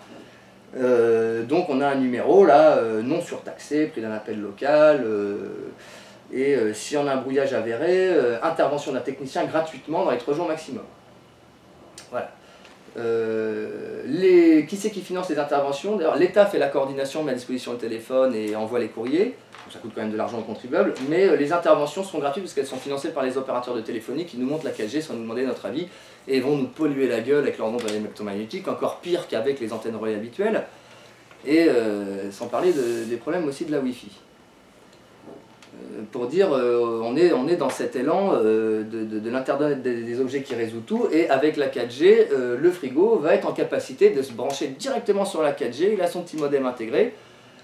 Donc on a un numéro là, non surtaxé, prix d'un appel local, et si on a un brouillage avéré, intervention d'un technicien gratuitement dans les 3 jours maximum. Voilà. Qui c'est qui finance les interventions? D'ailleurs, l'État fait la coordination, met à disposition le téléphone et envoie les courriers. Donc ça coûte quand même de l'argent aux contribuables, mais les interventions sont gratuites parce qu'elles sont financées par les opérateurs de téléphonie qui nous montrent la 4G sans nous demander notre avis et vont nous polluer la gueule avec leurs ondes électromagnétiques, encore pire qu'avec les antennes relais habituelles, et sans parler des problèmes aussi de la Wi-Fi. Pour dire, on est dans cet élan de l'internet des objets qui résout tout, et avec la 4G, le frigo va être en capacité de se brancher directement sur la 4G, il a son petit modem intégré.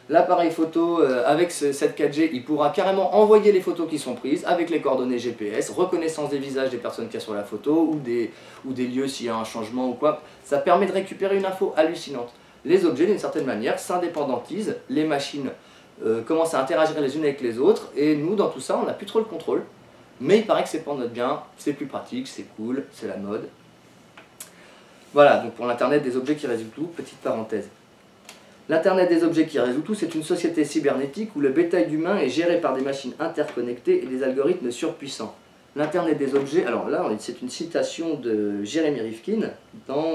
L'appareil photo, avec cette 4G, il pourra carrément envoyer les photos qui sont prises avec les coordonnées GPS, reconnaissance des visages des personnes qu'il y a sur la photo, ou des lieux s'il y a un changement ou quoi. Ça permet de récupérer une info hallucinante. Les objets, d'une certaine manière, s'indépendantisent, les machines commencent à interagir les unes avec les autres, et nous, dans tout ça, on n'a plus trop le contrôle. Mais il paraît que c'est pour notre bien, c'est plus pratique, c'est cool, c'est la mode. Voilà, donc pour l'Internet des objets qui résout tout, petite parenthèse. L'Internet des objets qui résout tout, c'est une société cybernétique où le bétail humain est géré par des machines interconnectées et des algorithmes surpuissants. L'Internet des objets, alors là, c'est une citation de Jeremy Rifkin dans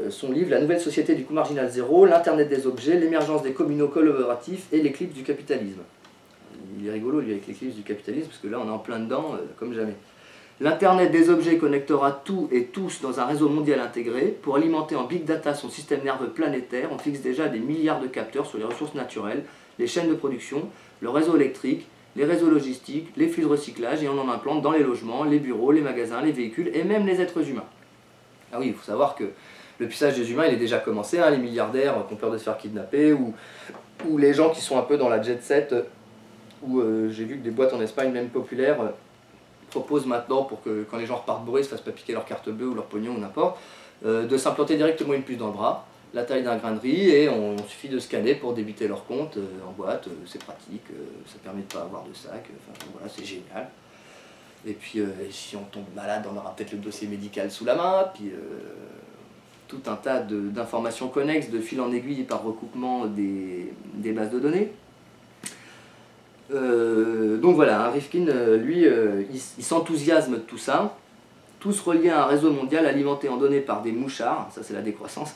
son livre « La nouvelle société du coût marginal zéro, l'Internet des objets, l'émergence des communaux collaboratifs et l'éclipse du capitalisme ». Il est rigolo, lui, avec l'éclipse du capitalisme, parce que là, on est en plein dedans, comme jamais. L'Internet des objets connectera tout et tous dans un réseau mondial intégré. Pour alimenter en big data son système nerveux planétaire, on fixe déjà des milliards de capteurs sur les ressources naturelles, les chaînes de production, le réseau électrique, les réseaux logistiques, les flux de recyclage, et on en implante dans les logements, les bureaux, les magasins, les véhicules et même les êtres humains. Ah oui, il faut savoir que le puissage des humains, il est déjà commencé, hein, les milliardaires qui ont peur de se faire kidnapper, ou les gens qui sont un peu dans la jet set, où j'ai vu que des boîtes en Espagne, même populaires, proposent maintenant, pour que quand les gens repartent bourrés, ils ne se fassent pas piquer leur carte bleue ou leur pognon ou n'importe, de s'implanter directement une puce dans le bras, la taille d'un grain de riz, et on suffit de scanner pour débiter leur compte en boîte, c'est pratique, ça permet de ne pas avoir de sac, enfin voilà, c'est génial. Et puis si on tombe malade, on aura peut-être le dossier médical sous la main, puis tout un tas d'informations connexes de fil en aiguille par recoupement des bases de données. Donc voilà, hein, Rifkin, lui, il s'enthousiasme de tout ça, tous reliés à un réseau mondial alimenté en données par des mouchards, ça c'est la décroissance,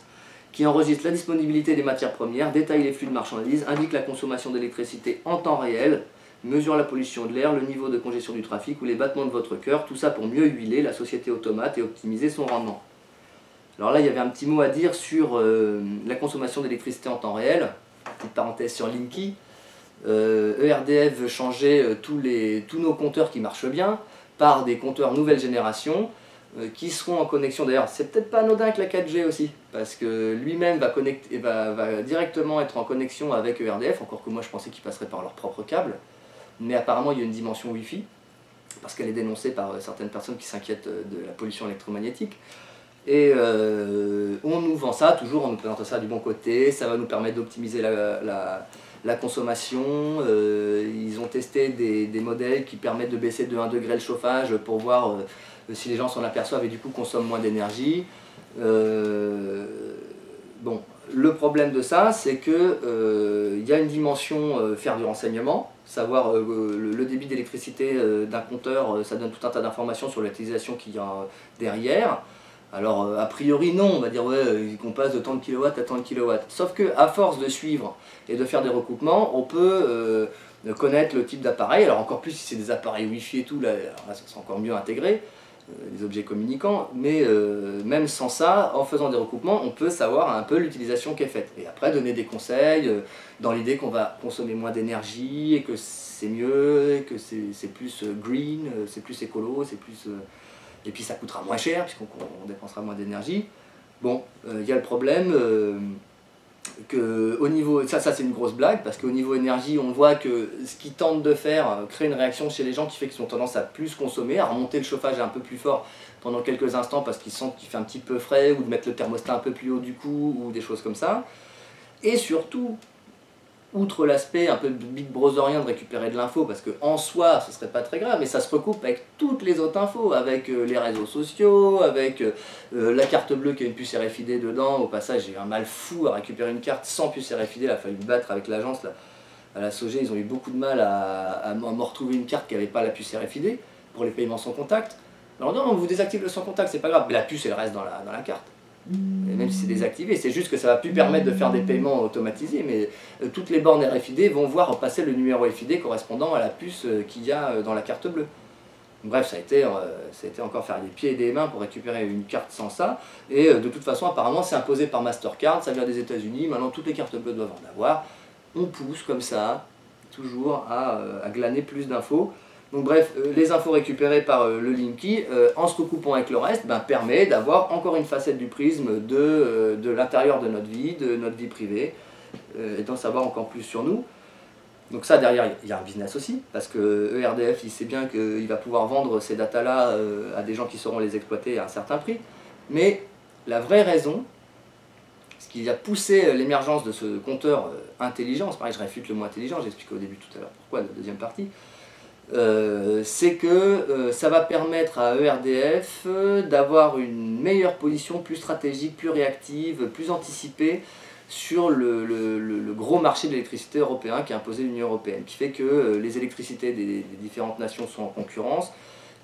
qui enregistre la disponibilité des matières premières, détaille les flux de marchandises, indique la consommation d'électricité en temps réel, mesure la pollution de l'air, le niveau de congestion du trafic ou les battements de votre cœur, tout ça pour mieux huiler la société automate et optimiser son rendement. Alors là, il y avait un petit mot à dire sur la consommation d'électricité en temps réel, petite parenthèse sur Linky. ERDF veut changer tous nos compteurs qui marchent bien par des compteurs nouvelle génération qui seront en connexion. D'ailleurs, c'est peut-être pas anodin avec la 4G aussi, parce que lui-même va directement être en connexion avec ERDF, encore que moi je pensais qu'ils passeraient par leur propre câble. Mais apparemment il y a une dimension Wi-Fi, parce qu'elle est dénoncée par certaines personnes qui s'inquiètent de la pollution électromagnétique. Et on nous vend ça, toujours en nous présentant ça du bon côté, ça va nous permettre d'optimiser la consommation. Ils ont testé des modèles qui permettent de baisser de 1 degré le chauffage pour voir si les gens s'en aperçoivent et du coup consomment moins d'énergie. Bon, le problème de ça, c'est que y a une dimension faire du renseignement, savoir le débit d'électricité d'un compteur, ça donne tout un tas d'informations sur l'utilisation qu'il y a derrière. Alors, a priori, non, on va dire ouais, qu'on passe de tant de kilowatts à tant de kilowatts. Sauf qu'à force de suivre et de faire des recoupements, on peut connaître le type d'appareil. Alors, encore plus si c'est des appareils Wi-Fi et tout, là ça sera encore mieux intégré, les objets communicants. Mais même sans ça, en faisant des recoupements, on peut savoir un peu l'utilisation qui est faite. Et après, donner des conseils dans l'idée qu'on va consommer moins d'énergie et que c'est mieux, et que c'est plus green, c'est plus écolo, c'est plus... Et puis ça coûtera moins cher puisqu'on dépensera moins d'énergie. Bon, il y a le problème que au niveau, ça c'est une grosse blague parce qu'au niveau énergie, on voit que ce qu'ils tentent de faire crée une réaction chez les gens qui fait qu'ils ont tendance à plus consommer, à remonter le chauffage un peu plus fort pendant quelques instants parce qu'ils sentent qu'il fait un petit peu frais ou de mettre le thermostat un peu plus haut du coup ou des choses comme ça. Et surtout, outre l'aspect un peu Big Brotherien de récupérer de l'info, parce qu'en soi, ce serait pas très grave, mais ça se recoupe avec toutes les autres infos, avec les réseaux sociaux, avec la carte bleue qui a une puce RFID dedans. Au passage, j'ai eu un mal fou à récupérer une carte sans puce RFID, il a fallu me battre avec l'agence à la SOG, ils ont eu beaucoup de mal à me retrouver une carte qui n'avait pas la puce RFID pour les paiements sans contact. Alors non, on vous désactive le sans contact, c'est pas grave, mais la puce elle reste dans la carte. Et même si c'est désactivé, c'est juste que ça va plus permettre de faire des paiements automatisés, mais toutes les bornes RFID vont voir passer le numéro RFID correspondant à la puce qu'il y a dans la carte bleue. Bref, ça a été encore faire des pieds et des mains pour récupérer une carte sans ça, et de toute façon apparemment c'est imposé par Mastercard, ça vient des États-Unis, maintenant toutes les cartes bleues doivent en avoir. On pousse comme ça, toujours à glaner plus d'infos. Donc bref, les infos récupérées par le Linky, en se recoupant avec le reste, permet d'avoir encore une facette du prisme de l'intérieur de notre vie privée, et d'en savoir encore plus sur nous. Donc ça, derrière, il y a un business aussi, parce que ERDF, il sait bien qu'il va pouvoir vendre ces datas-là à des gens qui sauront les exploiter à un certain prix. Mais la vraie raison, ce qui a poussé l'émergence de ce compteur intelligent, c'est pareil, je réfute le mot intelligent, j'ai expliqué au début tout à l'heure pourquoi, la deuxième partie, c'est que ça va permettre à ERDF d'avoir une meilleure position, plus stratégique, plus réactive, plus anticipée sur le gros marché de l'électricité européen qui a imposé l'Union européenne, qui fait que les électricités des différentes nations sont en concurrence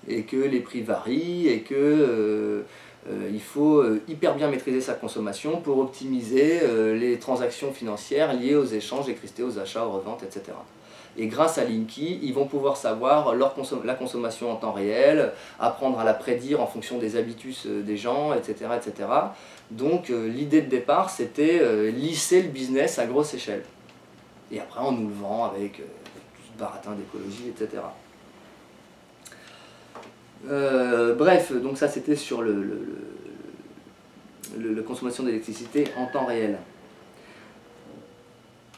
et que les prix varient et que il faut hyper bien maîtriser sa consommation pour optimiser les transactions financières liées aux échanges d'électricité, aux achats, aux reventes, etc. Et grâce à Linky, ils vont pouvoir savoir la consommation en temps réel, apprendre à la prédire en fonction des habitus des gens, etc. etc. Donc l'idée de départ, c'était lisser le business à grosse échelle. Et après, on nous le vend avec tout ce baratin d'écologie, etc. Bref, donc ça c'était sur la consommation d'électricité en temps réel.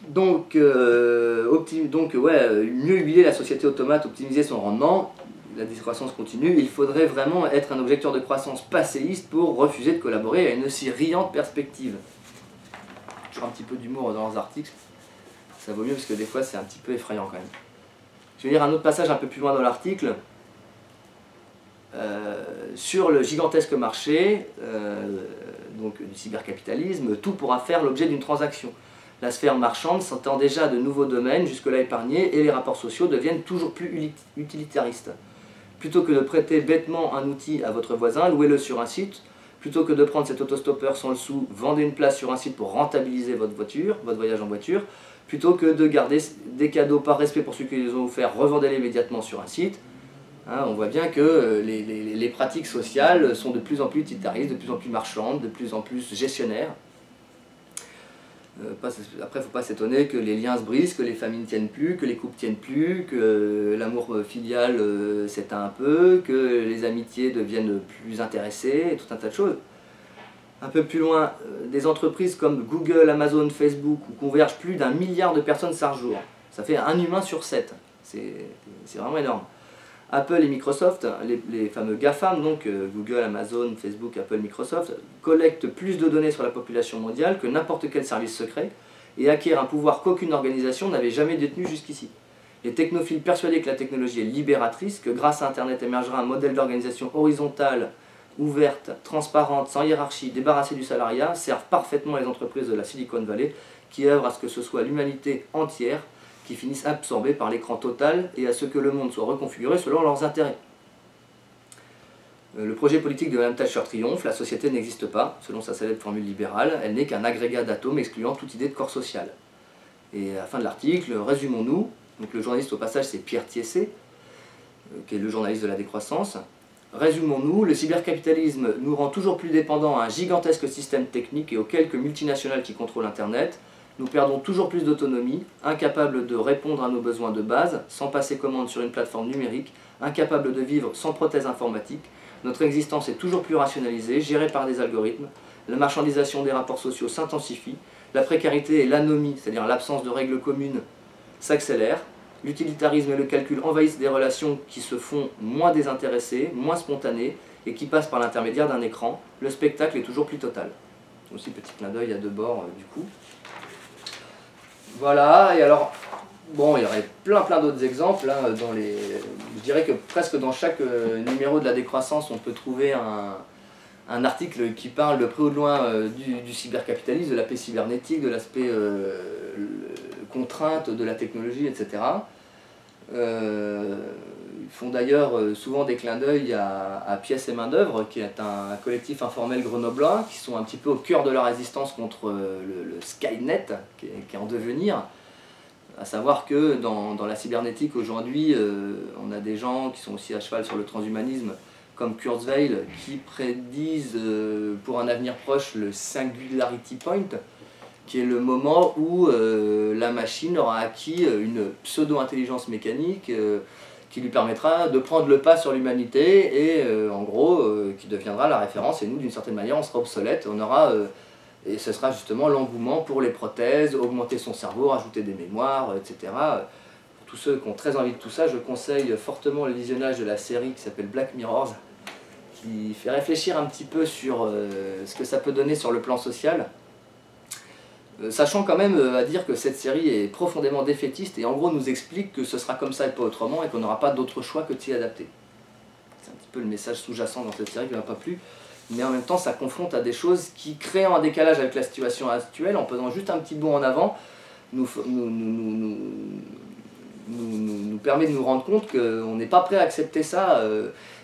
Donc, mieux huiler la société automate, optimiser son rendement, la décroissance continue, il faudrait vraiment être un objecteur de croissance passéiste pour refuser de collaborer à une aussi riante perspective. Je ferai un petit peu d'humour dans leurs articles, ça vaut mieux parce que des fois c'est un petit peu effrayant quand même. Je vais lire un autre passage un peu plus loin dans l'article. Sur le gigantesque marché donc, du cybercapitalisme, tout pourra faire l'objet d'une transaction. La sphère marchande s'entend déjà de nouveaux domaines jusque-là épargnés et les rapports sociaux deviennent toujours plus utilitaristes. Plutôt que de prêter bêtement un outil à votre voisin, louez-le sur un site. Plutôt que de prendre cet autostoppeur sans le sou, vendez une place sur un site pour rentabiliser votre voyage en voiture. Plutôt que de garder des cadeaux par respect pour ceux qui les ont offerts, revendez-les immédiatement sur un site. Hein, on voit bien que les pratiques sociales sont de plus en plus utilitaristes, de plus en plus marchandes, de plus en plus gestionnaires. Après, il ne faut pas s'étonner que les liens se brisent, que les familles ne tiennent plus, que les couples ne tiennent plus, que l'amour filial s'éteint un peu, que les amitiés deviennent plus intéressées, et tout un tas de choses. Un peu plus loin, des entreprises comme Google, Amazon, Facebook, où convergent plus d'1 milliard de personnes par jour. Ça fait un humain sur 7. C'est vraiment énorme. Apple et Microsoft, les fameux GAFAM, donc Google, Amazon, Facebook, Apple, Microsoft, collectent plus de données sur la population mondiale que n'importe quel service secret et acquièrent un pouvoir qu'aucune organisation n'avait jamais détenu jusqu'ici. Les technophiles persuadés que la technologie est libératrice, que grâce à Internet émergera un modèle d'organisation horizontale, ouverte, transparente, sans hiérarchie, débarrassée du salariat, servent parfaitement les entreprises de la Silicon Valley qui œuvrent à ce que ce soit l'humanité entière qui finissent absorbés par l'écran total et à ce que le monde soit reconfiguré selon leurs intérêts. Le projet politique de Mme Thatcher triomphe, la société n'existe pas, selon sa célèbre formule libérale, elle n'est qu'un agrégat d'atomes excluant toute idée de corps social. Et à la fin de l'article, résumons-nous, donc le journaliste au passage c'est Pierre Thiessé, qui est le journaliste de la décroissance. Résumons-nous, le cybercapitalisme nous rend toujours plus dépendants à un gigantesque système technique et aux quelques multinationales qui contrôlent Internet. Nous perdons toujours plus d'autonomie, incapables de répondre à nos besoins de base, sans passer commande sur une plateforme numérique, incapables de vivre sans prothèse informatique. Notre existence est toujours plus rationalisée, gérée par des algorithmes. La marchandisation des rapports sociaux s'intensifie. La précarité et l'anomie, c'est-à-dire l'absence de règles communes, s'accélèrent. L'utilitarisme et le calcul envahissent des relations qui se font moins désintéressées, moins spontanées, et qui passent par l'intermédiaire d'un écran. Le spectacle est toujours plus total. Aussi, petit clin d'œil à deux bords du coup. Voilà, et alors, bon, il y aurait plein d'autres exemples. Hein, je dirais que presque dans chaque numéro de la décroissance, on peut trouver un article qui parle de près ou de loin du cybercapitalisme, de l'aspect cybernétique, de l'aspect contrainte de la technologie, etc. Ils font d'ailleurs souvent des clins d'œil à Pièces et Main d'œuvre, qui est un collectif informel grenoblois, qui sont un petit peu au cœur de la résistance contre le Skynet, qui est en devenir. À savoir que dans la cybernétique aujourd'hui, on a des gens qui sont aussi à cheval sur le transhumanisme, comme Kurzweil, qui prédisent pour un avenir proche le Singularity Point, qui est le moment où la machine aura acquis une pseudo-intelligence mécanique qui lui permettra de prendre le pas sur l'humanité et en gros qui deviendra la référence, et nous d'une certaine manière on sera obsolète, on aura, et ce sera justement l'engouement pour les prothèses, augmenter son cerveau, rajouter des mémoires, etc. Pour tous ceux qui ont très envie de tout ça, je conseille fortement le visionnage de la série qui s'appelle Black Mirrors, qui fait réfléchir un petit peu sur ce que ça peut donner sur le plan social. Sachant quand même à dire que cette série est profondément défaitiste et en gros nous explique que ce sera comme ça et pas autrement et qu'on n'aura pas d'autre choix que de s'y adapter. C'est un petit peu le message sous-jacent dans cette série qui ne m'a pas plu, mais en même temps ça confronte à des choses qui, créant un décalage avec la situation actuelle, en faisant juste un petit bond en avant, nous permet de nous rendre compte qu'on n'est pas prêt à accepter ça,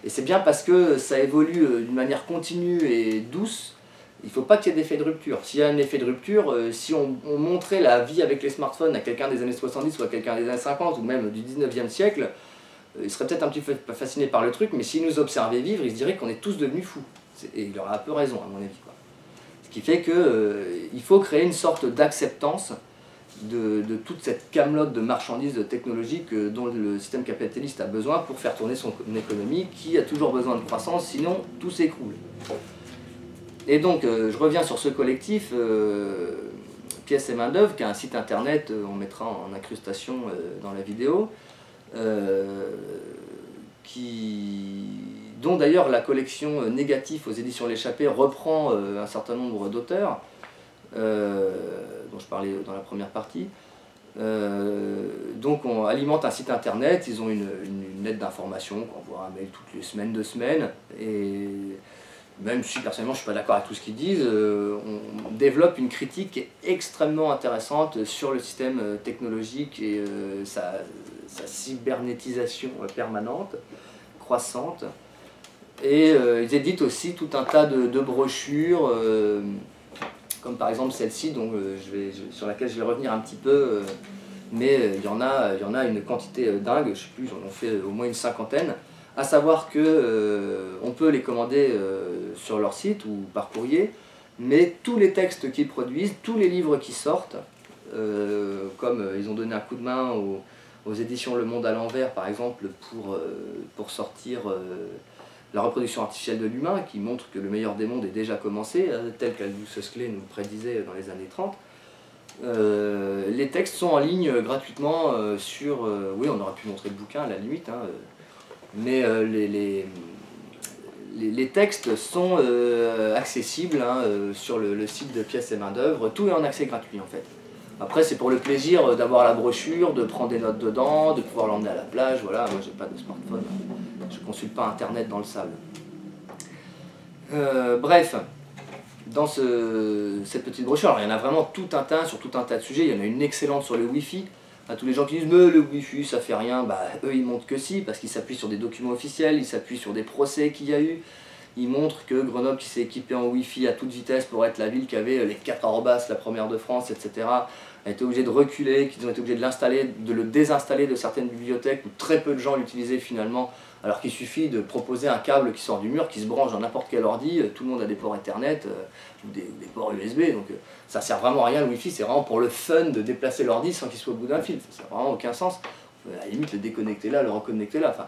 et c'est bien parce que ça évolue d'une manière continue et douce. Il ne faut pas qu'il y ait d'effet de rupture. S'il y a un effet de rupture, si on montrait la vie avec les smartphones à quelqu'un des années 70 ou à quelqu'un des années 50 ou même du 19e siècle, il serait peut-être un petit peu fasciné par le truc, mais s'il nous observait vivre, il se dirait qu'on est tous devenus fous. Et il aura un peu raison, à mon avis, quoi. Ce qui fait qu'il faut créer une sorte d'acceptance de toute cette camelote de marchandises technologiques dont le système capitaliste a besoin pour faire tourner son économie, qui a toujours besoin de croissance, sinon tout s'écroule. Et donc, je reviens sur ce collectif, Pièces et Main d'œuvre, qui a un site internet, on mettra en incrustation dans la vidéo, dont d'ailleurs la collection Négatif aux éditions L'Échappée reprend un certain nombre d'auteurs, dont je parlais dans la première partie. Donc on alimente un site internet, ils ont une lettre d'information qu'on envoie un mail toutes les semaines, 2 semaines, et même si personnellement je ne suis pas d'accord avec tout ce qu'ils disent, on développe une critique qui est extrêmement intéressante sur le système technologique et sa cybernétisation permanente, croissante. Et ils éditent aussi tout un tas de brochures, comme par exemple celle-ci, sur laquelle je vais revenir un petit peu, mais il y en a une quantité dingue, je ne sais plus, j'en ai fait au moins une cinquantaine, à savoir que on peut les commander sur leur site ou par courrier, mais tous les textes qu'ils produisent, tous les livres qui sortent, comme ils ont donné un coup de main aux éditions Le Monde à l'envers, par exemple, pour sortir la reproduction artificielle de l'humain, qui montre que le meilleur des mondes est déjà commencé, tel qu'Aldous Huxley nous prédisait dans les années 30. Les textes sont en ligne gratuitement sur... oui, on aurait pu montrer le bouquin à la limite, hein, mais les textes sont accessibles hein, sur le site de Pièces et Main d'œuvre. Tout est en accès gratuit en fait. Après, c'est pour le plaisir d'avoir la brochure, de prendre des notes dedans, de pouvoir l'emmener à la plage. Voilà, moi j'ai pas de smartphone, je consulte pas internet dans le sable. Bref, dans cette petite brochure, alors il y en a vraiment tout un tas sur tout un tas de sujets. Il y en a une excellente sur le Wi-Fi. À tous les gens qui disent mais le Wi-Fi ça fait rien, bah eux ils montrent que si, parce qu'ils s'appuient sur des documents officiels, ils s'appuient sur des procès qu'il y a eu. Ils montrent que Grenoble qui s'est équipé en Wi-Fi à toute vitesse pour être la ville qui avait les 4 arrobas, la première de France, etc. a été obligé de reculer, qu'ils ont été obligés de l'installer, de le désinstaller de certaines bibliothèques où très peu de gens l'utilisaient finalement, alors qu'il suffit de proposer un câble qui sort du mur, qui se branche dans n'importe quel ordi, tout le monde a des ports Ethernet ou des ports USB, donc ça sert vraiment à rien le Wi-Fi, c'est vraiment pour le fun de déplacer l'ordi sans qu'il soit au bout d'un fil, ça n'a vraiment aucun sens. À la limite le déconnecter là, le reconnecter là. Enfin.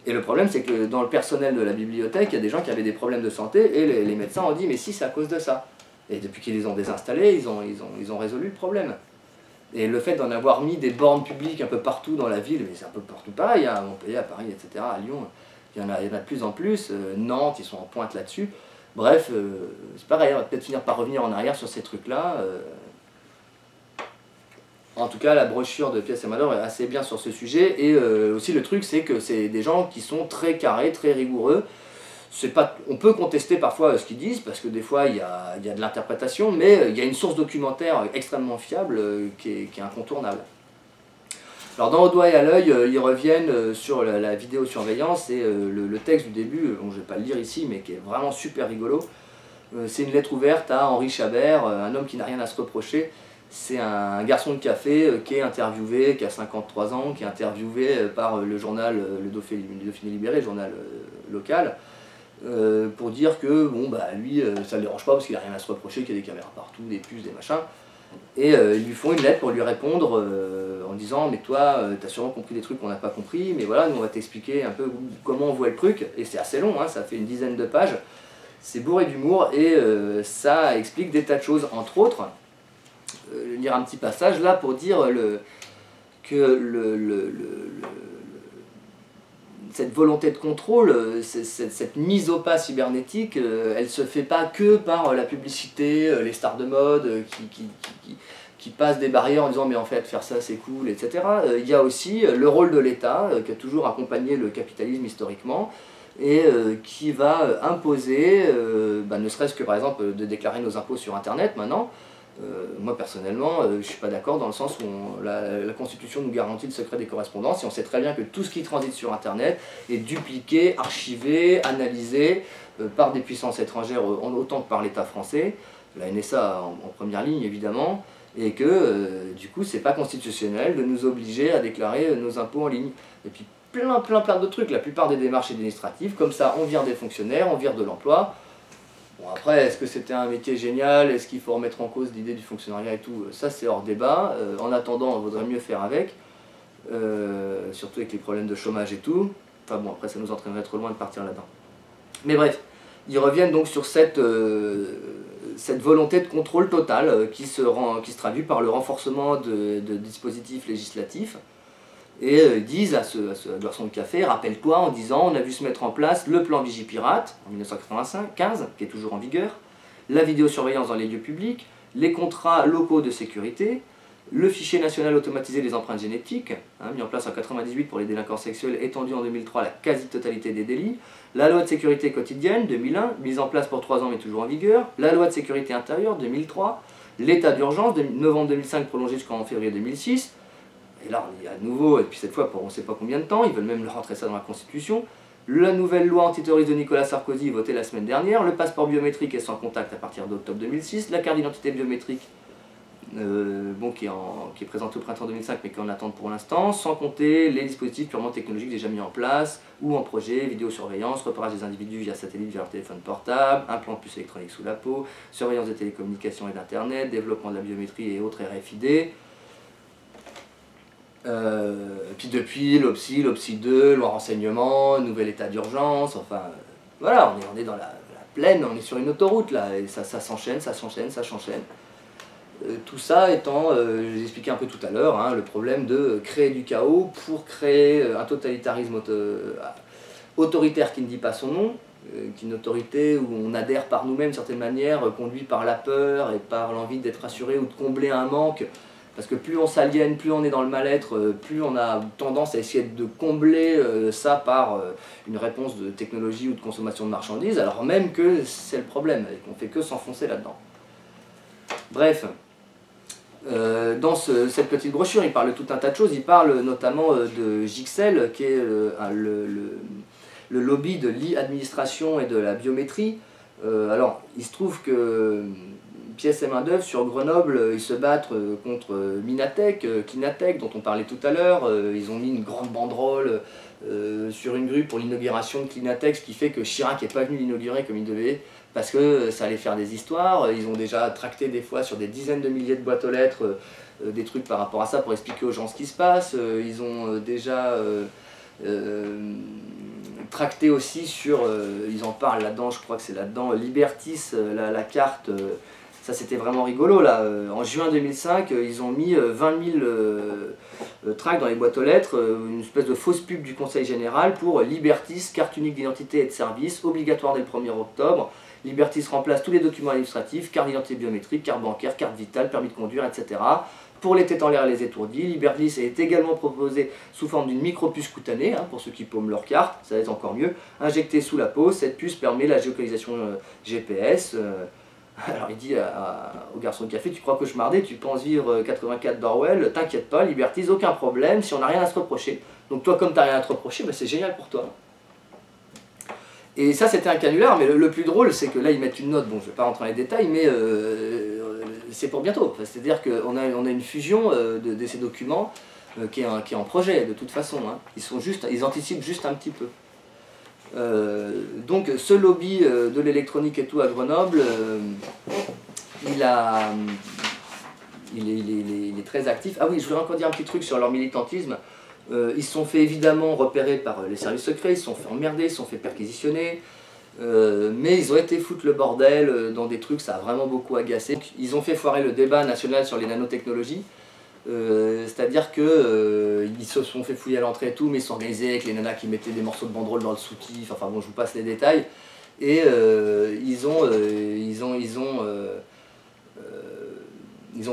Et le problème c'est que dans le personnel de la bibliothèque, il y a des gens qui avaient des problèmes de santé et les médecins ont dit mais si c'est à cause de ça. Et depuis qu'ils les ont désinstallés, ils ont résolu le problème. Et le fait d'en avoir mis des bornes publiques un peu partout dans la ville, mais c'est un peu partout pareil, hein, à Montpellier, à Paris, etc., à Lyon, il y en a de plus en plus, Nantes, ils sont en pointe là-dessus. Bref, c'est pareil, on va peut-être finir par revenir en arrière sur ces trucs-là. En tout cas, la brochure de Pièces et Main d'œuvre est assez bien sur ce sujet. Et aussi, le truc, c'est que c'est des gens qui sont très carrés, très rigoureux. On peut contester parfois ce qu'ils disent, parce que des fois, il y a de l'interprétation, mais il y a une source documentaire extrêmement fiable qui est incontournable. Alors, dans Au doigt et à l'œil, ils reviennent sur la vidéosurveillance et le texte du début, bon, je ne vais pas le lire ici, mais qui est vraiment super rigolo. C'est une lettre ouverte à Henri Chabert, un homme qui n'a rien à se reprocher. C'est un garçon de café qui est interviewé, qui a 53 ans, qui est interviewé par le journal Le Dauphiné Libéré, le journal local, pour dire que bon, bah, lui, ça ne le dérange pas parce qu'il n'a rien à se reprocher, qu'il y a des caméras partout, des puces, des machins. Et ils lui font une lettre pour lui répondre en disant mais toi, tu as sûrement compris des trucs qu'on n'a pas compris, mais voilà, nous on va t'expliquer un peu comment on voit le truc. Et c'est assez long, hein, ça fait une dizaine de pages. C'est bourré d'humour et ça explique des tas de choses, entre autres. Lire un petit passage là pour dire que cette volonté de contrôle, cette mise au pas cybernétique, elle ne se fait pas que par la publicité, les stars de mode qui passent des barrières en disant mais en fait faire ça c'est cool, etc. Il y a aussi le rôle de l'État qui a toujours accompagné le capitalisme historiquement et qui va imposer, ne serait-ce que par exemple de déclarer nos impôts sur Internet maintenant. Moi personnellement, je ne suis pas d'accord dans le sens où la Constitution nous garantit le secret des correspondances et on sait très bien que tout ce qui transite sur Internet est dupliqué, archivé, analysé par des puissances étrangères autant que par l'État français, la NSA en première ligne évidemment, et que du coup c'est pas constitutionnel de nous obliger à déclarer nos impôts en ligne. Et puis plein de trucs, la plupart des démarches administratives, comme ça on vire des fonctionnaires, on vire de l'emploi. Bon après, est-ce que c'était un métier génial? Est-ce qu'il faut remettre en cause l'idée du fonctionnariat et tout? Ça c'est hors débat. En attendant, il vaudrait mieux faire avec. Surtout avec les problèmes de chômage et tout. Enfin bon, après ça nous entraînerait trop loin de partir là-dedans. Mais bref, ils reviennent donc sur cette volonté de contrôle total qui se traduit par le renforcement de dispositifs législatifs. Et ils disent à ce garçon de café, rappelle-toi, en disant on a vu se mettre en place le plan Vigipirate en 1995, qui est toujours en vigueur, la vidéosurveillance dans les lieux publics, les contrats locaux de sécurité, le fichier national automatisé des empreintes génétiques, mis en place en 1998 pour les délinquants sexuels, étendu en 2003 à la quasi-totalité des délits, la loi de sécurité quotidienne 2001, mise en place pour 3 ans mais toujours en vigueur, la loi de sécurité intérieure 2003, l'état d'urgence de novembre 2005 prolongé jusqu'en février 2006, et là on y est à nouveau, et puis cette fois pour on ne sait pas combien de temps, ils veulent même rentrer ça dans la Constitution, La nouvelle loi antiterroriste de Nicolas Sarkozy, votée la semaine dernière, le passeport biométrique est sans contact à partir d'octobre 2006, la carte d'identité biométrique bon, qui est présentée au printemps 2005 mais qu'on attend pour l'instant, sans compter les dispositifs purement technologiques déjà mis en place ou en projet, vidéosurveillance, repérage des individus via satellite, via leur téléphone portable, implant de puce électronique sous la peau, surveillance des télécommunications et d'internet, développement de la biométrie et autres RFID. Puis depuis, l'OPSI 2, loi renseignement, nouvel état d'urgence, enfin voilà, on est dans la plaine, on est sur une autoroute là, et ça s'enchaîne, ça s'enchaîne, ça s'enchaîne. Tout ça étant, je l'ai expliqué un peu tout à l'heure, hein, le problème de créer du chaos pour créer un totalitarisme autoritaire qui ne dit pas son nom, qui est une autorité où on adhère par nous-mêmes d'une certaine manière, conduit par la peur et par l'envie d'être assuré ou de combler un manque. Parce que plus on s'aliène, plus on est dans le mal-être, plus on a tendance à essayer de combler ça par une réponse de technologie ou de consommation de marchandises, alors même que c'est le problème, et qu'on fait que s'enfoncer là-dedans. Bref, dans cette petite brochure, il parle de tout un tas de choses, il parle notamment de Gixel, qui est le lobby de l'e-administration et de la biométrie. Alors, il se trouve que pièce et main d'œuvre sur Grenoble, ils se battent contre Minatech, Kinatech, dont on parlait tout à l'heure. Ils ont mis une grande banderole sur une grue pour l'inauguration de Kinatech, ce qui fait que Chirac n'est pas venu l'inaugurer comme il devait, parce que ça allait faire des histoires. Ils ont déjà tracté des fois sur des dizaines de milliers de boîtes aux lettres des trucs par rapport à ça pour expliquer aux gens ce qui se passe. Ils ont déjà tracté aussi sur, ils en parlent là-dedans, je crois que c'est là-dedans, Libertis, la carte. Ça c'était vraiment rigolo là, en juin 2005 ils ont mis 20 000 tracts dans les boîtes aux lettres, une espèce de fausse pub du Conseil Général pour Libertis, carte unique d'identité et de service, obligatoire dès le 1er octobre. Libertis remplace tous les documents administratifs, carte d'identité biométrique, carte bancaire, carte vitale, permis de conduire, etc. Pour les têtes en l'air et les étourdis, Libertis est également proposé sous forme d'une micro-puce cutanée, hein, pour ceux qui paument leur carte, ça va être encore mieux, injectée sous la peau. Cette puce permet la géolocalisation GPS. Alors il dit au garçon de café, tu crois que je mardais, tu penses vivre 84 d'Orwell, t'inquiète pas, Libertis, aucun problème, si on n'a rien à se reprocher. Donc toi comme t'as rien à te reprocher, ben, c'est génial pour toi. Et ça c'était un canular, mais le plus drôle c'est que là ils mettent une note, bon je vais pas rentrer dans les détails, mais c'est pour bientôt. C'est-à-dire qu'on a une fusion de ces documents qui est en projet de toute façon, hein. Ils anticipent juste un petit peu. Donc ce lobby de l'électronique et tout à Grenoble, il est très actif. Ah oui, je voudrais encore dire un petit truc sur leur militantisme. Ils se sont fait évidemment repérer par les services secrets, ils se sont fait emmerder, ils se sont fait perquisitionner, mais ils ont été foutre le bordel dans des trucs, ça a vraiment beaucoup agacé. Ils ont fait foirer le débat national sur les nanotechnologies. C'est-à-dire que ils se sont fait fouiller à l'entrée et tout, mais ils sont organisés avec les nanas qui mettaient des morceaux de banderole dans le soutif, enfin bon je vous passe les détails, et ils ont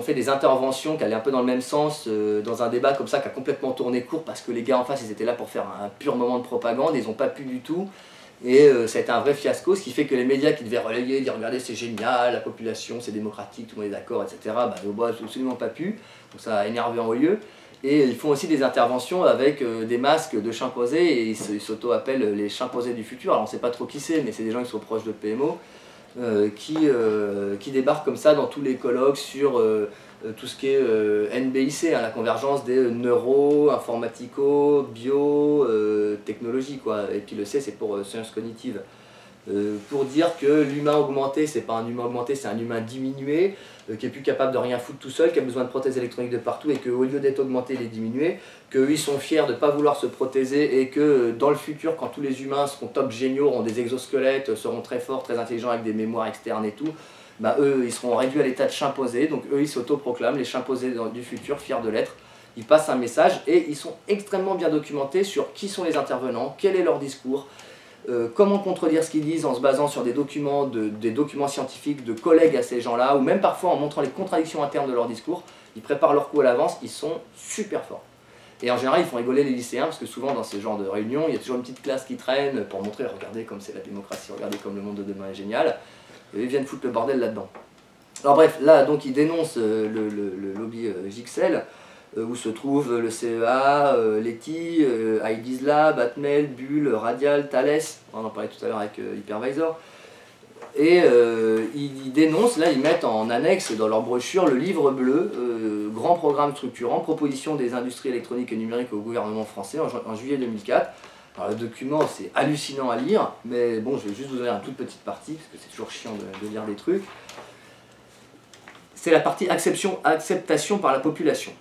fait des interventions qui allaient un peu dans le même sens, dans un débat comme ça qui a complètement tourné court parce que les gars en face ils étaient là pour faire un pur moment de propagande, ils n'ont pas pu du tout. Et ça a été un vrai fiasco, ce qui fait que les médias qui devaient relayer, dire regardez c'est génial, la population c'est démocratique, tout le monde est d'accord, etc. Bah, ils n'ont absolument pas pu, donc ça a énervé en haut lieu. Et ils font aussi des interventions avec des masques de chimpanzés, et ils s'auto-appellent les chimpanzés du futur. Alors on ne sait pas trop qui c'est, mais c'est des gens qui sont proches de PMO, qui débarquent comme ça dans tous les colloques sur tout ce qui est NBIC, hein, la convergence des neuro, informatico, bio, technologie, quoi. Et puis le C c'est pour sciences cognitives. Pour dire que l'humain augmenté, c'est pas un humain augmenté, c'est un humain diminué, qui est plus capable de rien foutre tout seul, qui a besoin de prothèses électroniques de partout, et qu'au lieu d'être augmenté, il est diminué, qu'eux ils sont fiers de ne pas vouloir se prothéser, et que dans le futur, quand tous les humains seront top géniaux, auront des exosquelettes, seront très forts, très intelligents, avec des mémoires externes et tout, bah eux ils seront réduits à l'état de chimpanzés, donc eux ils s'autoproclament les chimpanzés du futur, fiers de l'être. Ils passent un message, et ils sont extrêmement bien documentés sur qui sont les intervenants, quel est leur discours, comment contredire ce qu'ils disent en se basant sur des documents scientifiques de collègues à ces gens-là, ou même parfois en montrant les contradictions internes de leur discours. Ils préparent leur coup à l'avance, ils sont super forts. Et en général, ils font rigoler les lycéens, parce que souvent dans ces genres de réunions, il y a toujours une petite classe qui traîne pour montrer, regardez comme c'est la démocratie, regardez comme le monde de demain est génial. Et ils viennent foutre le bordel là-dedans. Alors bref, là donc ils dénoncent le lobby Gixel. où se trouvent le CEA, Leti, ID's Lab, Atmel, Bull, Radial, Thales, on en parlait tout à l'heure avec Hypervisor. Et ils dénoncent, là ils mettent en annexe dans leur brochure le livre bleu, grand programme structurant, proposition des industries électroniques et numériques au gouvernement français en juillet 2004. Alors le document c'est hallucinant à lire, mais bon je vais juste vous donner une toute petite partie, parce que c'est toujours chiant de lire des trucs. C'est la partie acceptation par la population.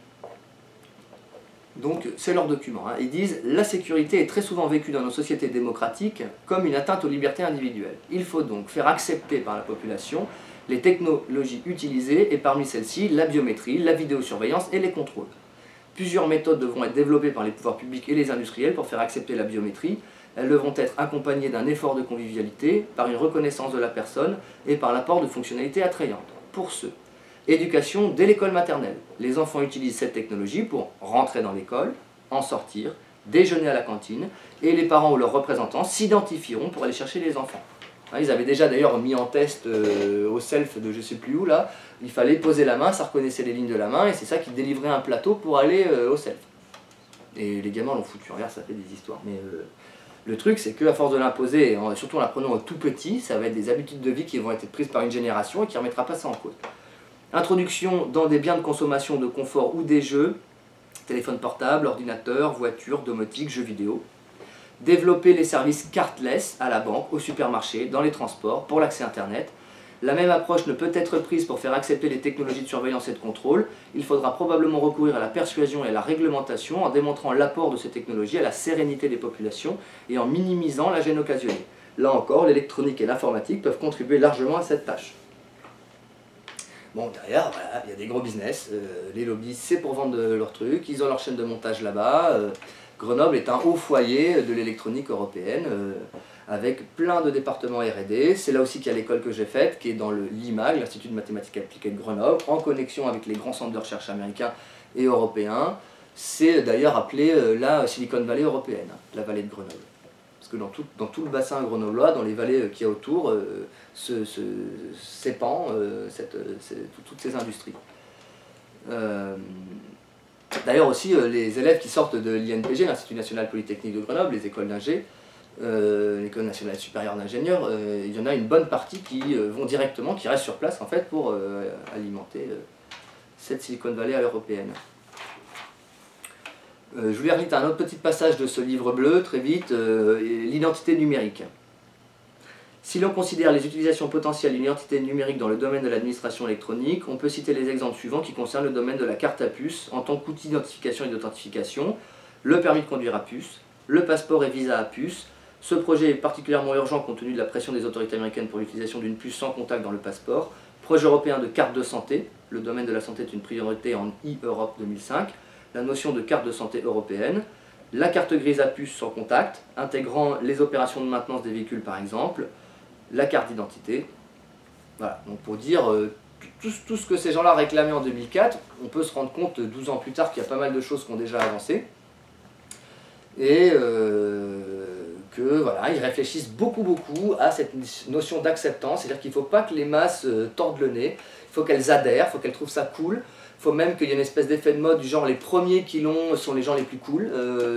Donc c'est leur document. Hein. Ils disent « La sécurité est très souvent vécue dans nos sociétés démocratiques comme une atteinte aux libertés individuelles. Il faut donc faire accepter par la population les technologies utilisées et parmi celles-ci la biométrie, la vidéosurveillance et les contrôles. Plusieurs méthodes devront être développées par les pouvoirs publics et les industriels pour faire accepter la biométrie. Elles devront être accompagnées d'un effort de convivialité, par une reconnaissance de la personne et par l'apport de fonctionnalités attrayantes. Pour ceux éducation dès l'école maternelle. Les enfants utilisent cette technologie pour rentrer dans l'école, en sortir, déjeuner à la cantine, et les parents ou leurs représentants s'identifieront pour aller chercher les enfants. Ils avaient déjà d'ailleurs mis en test au self de je sais plus où, là, il fallait poser la main, ça reconnaissait les lignes de la main, et c'est ça qui délivrait un plateau pour aller au self. Et les gamins l'ont foutu, regarde, ça fait des histoires. Mais le truc, c'est qu'à force de l'imposer, et surtout en l'apprenant au tout petit, ça va être des habitudes de vie qui vont être prises par une génération et qui ne remettra pas ça en cause. Introduction dans des biens de consommation de confort ou des jeux, téléphone portable, ordinateur, voiture, domotique, jeux vidéo. Développer les services cardless à la banque, au supermarché, dans les transports, pour l'accès Internet. La même approche ne peut être prise pour faire accepter les technologies de surveillance et de contrôle. Il faudra probablement recourir à la persuasion et à la réglementation en démontrant l'apport de ces technologies à la sérénité des populations et en minimisant la gêne occasionnée. Là encore, l'électronique et l'informatique peuvent contribuer largement à cette tâche. Bon, derrière, voilà, il y a des gros business, les lobbies, c'est pour vendre leurs trucs, ils ont leur chaîne de montage là-bas. Grenoble est un haut foyer de l'électronique européenne, avec plein de départements R&D. C'est là aussi qu'il y a l'école que j'ai faite, qui est dans l'IMAG, l'Institut de mathématiques appliquées de Grenoble, en connexion avec les grands centres de recherche américains et européens. C'est d'ailleurs appelé la Silicon Valley européenne, la vallée de Grenoble. Parce que dans tout le bassin grenoblois, dans les vallées qu'il y a autour, s'épand toutes ces industries. D'ailleurs aussi, les élèves qui sortent de l'INPG, l'Institut National Polytechnique de Grenoble, les écoles d'ingé, l'École nationale supérieure d'ingénieurs, il y en a une bonne partie qui vont directement, qui restent sur place en fait pour alimenter cette Silicon Valley à l'européenne. Je voulais relire un autre petit passage de ce livre bleu, très vite, l'identité numérique. Si l'on considère les utilisations potentielles d'une identité numérique dans le domaine de l'administration électronique, on peut citer les exemples suivants qui concernent le domaine de la carte à puce en tant qu'outil d'identification et d'authentification, le permis de conduire à puce, le passeport et visa à puce. Ce projet est particulièrement urgent compte tenu de la pression des autorités américaines pour l'utilisation d'une puce sans contact dans le passeport. Projet européen de carte de santé, le domaine de la santé est une priorité en e-Europe 2005. La notion de carte de santé européenne, la carte grise à puce sans contact, intégrant les opérations de maintenance des véhicules par exemple, la carte d'identité. Voilà, donc pour dire tout ce que ces gens-là réclamaient en 2004, on peut se rendre compte 12 ans plus tard qu'il y a pas mal de choses qui ont déjà avancé. Et que voilà, ils réfléchissent beaucoup à cette notion d'acceptance, c'est-à-dire qu'il ne faut pas que les masses tordent le nez, il faut qu'elles adhèrent, il faut qu'elles trouvent ça cool. Il faut même qu'il y ait une espèce d'effet de mode du genre les premiers qui l'ont sont les gens les plus cool,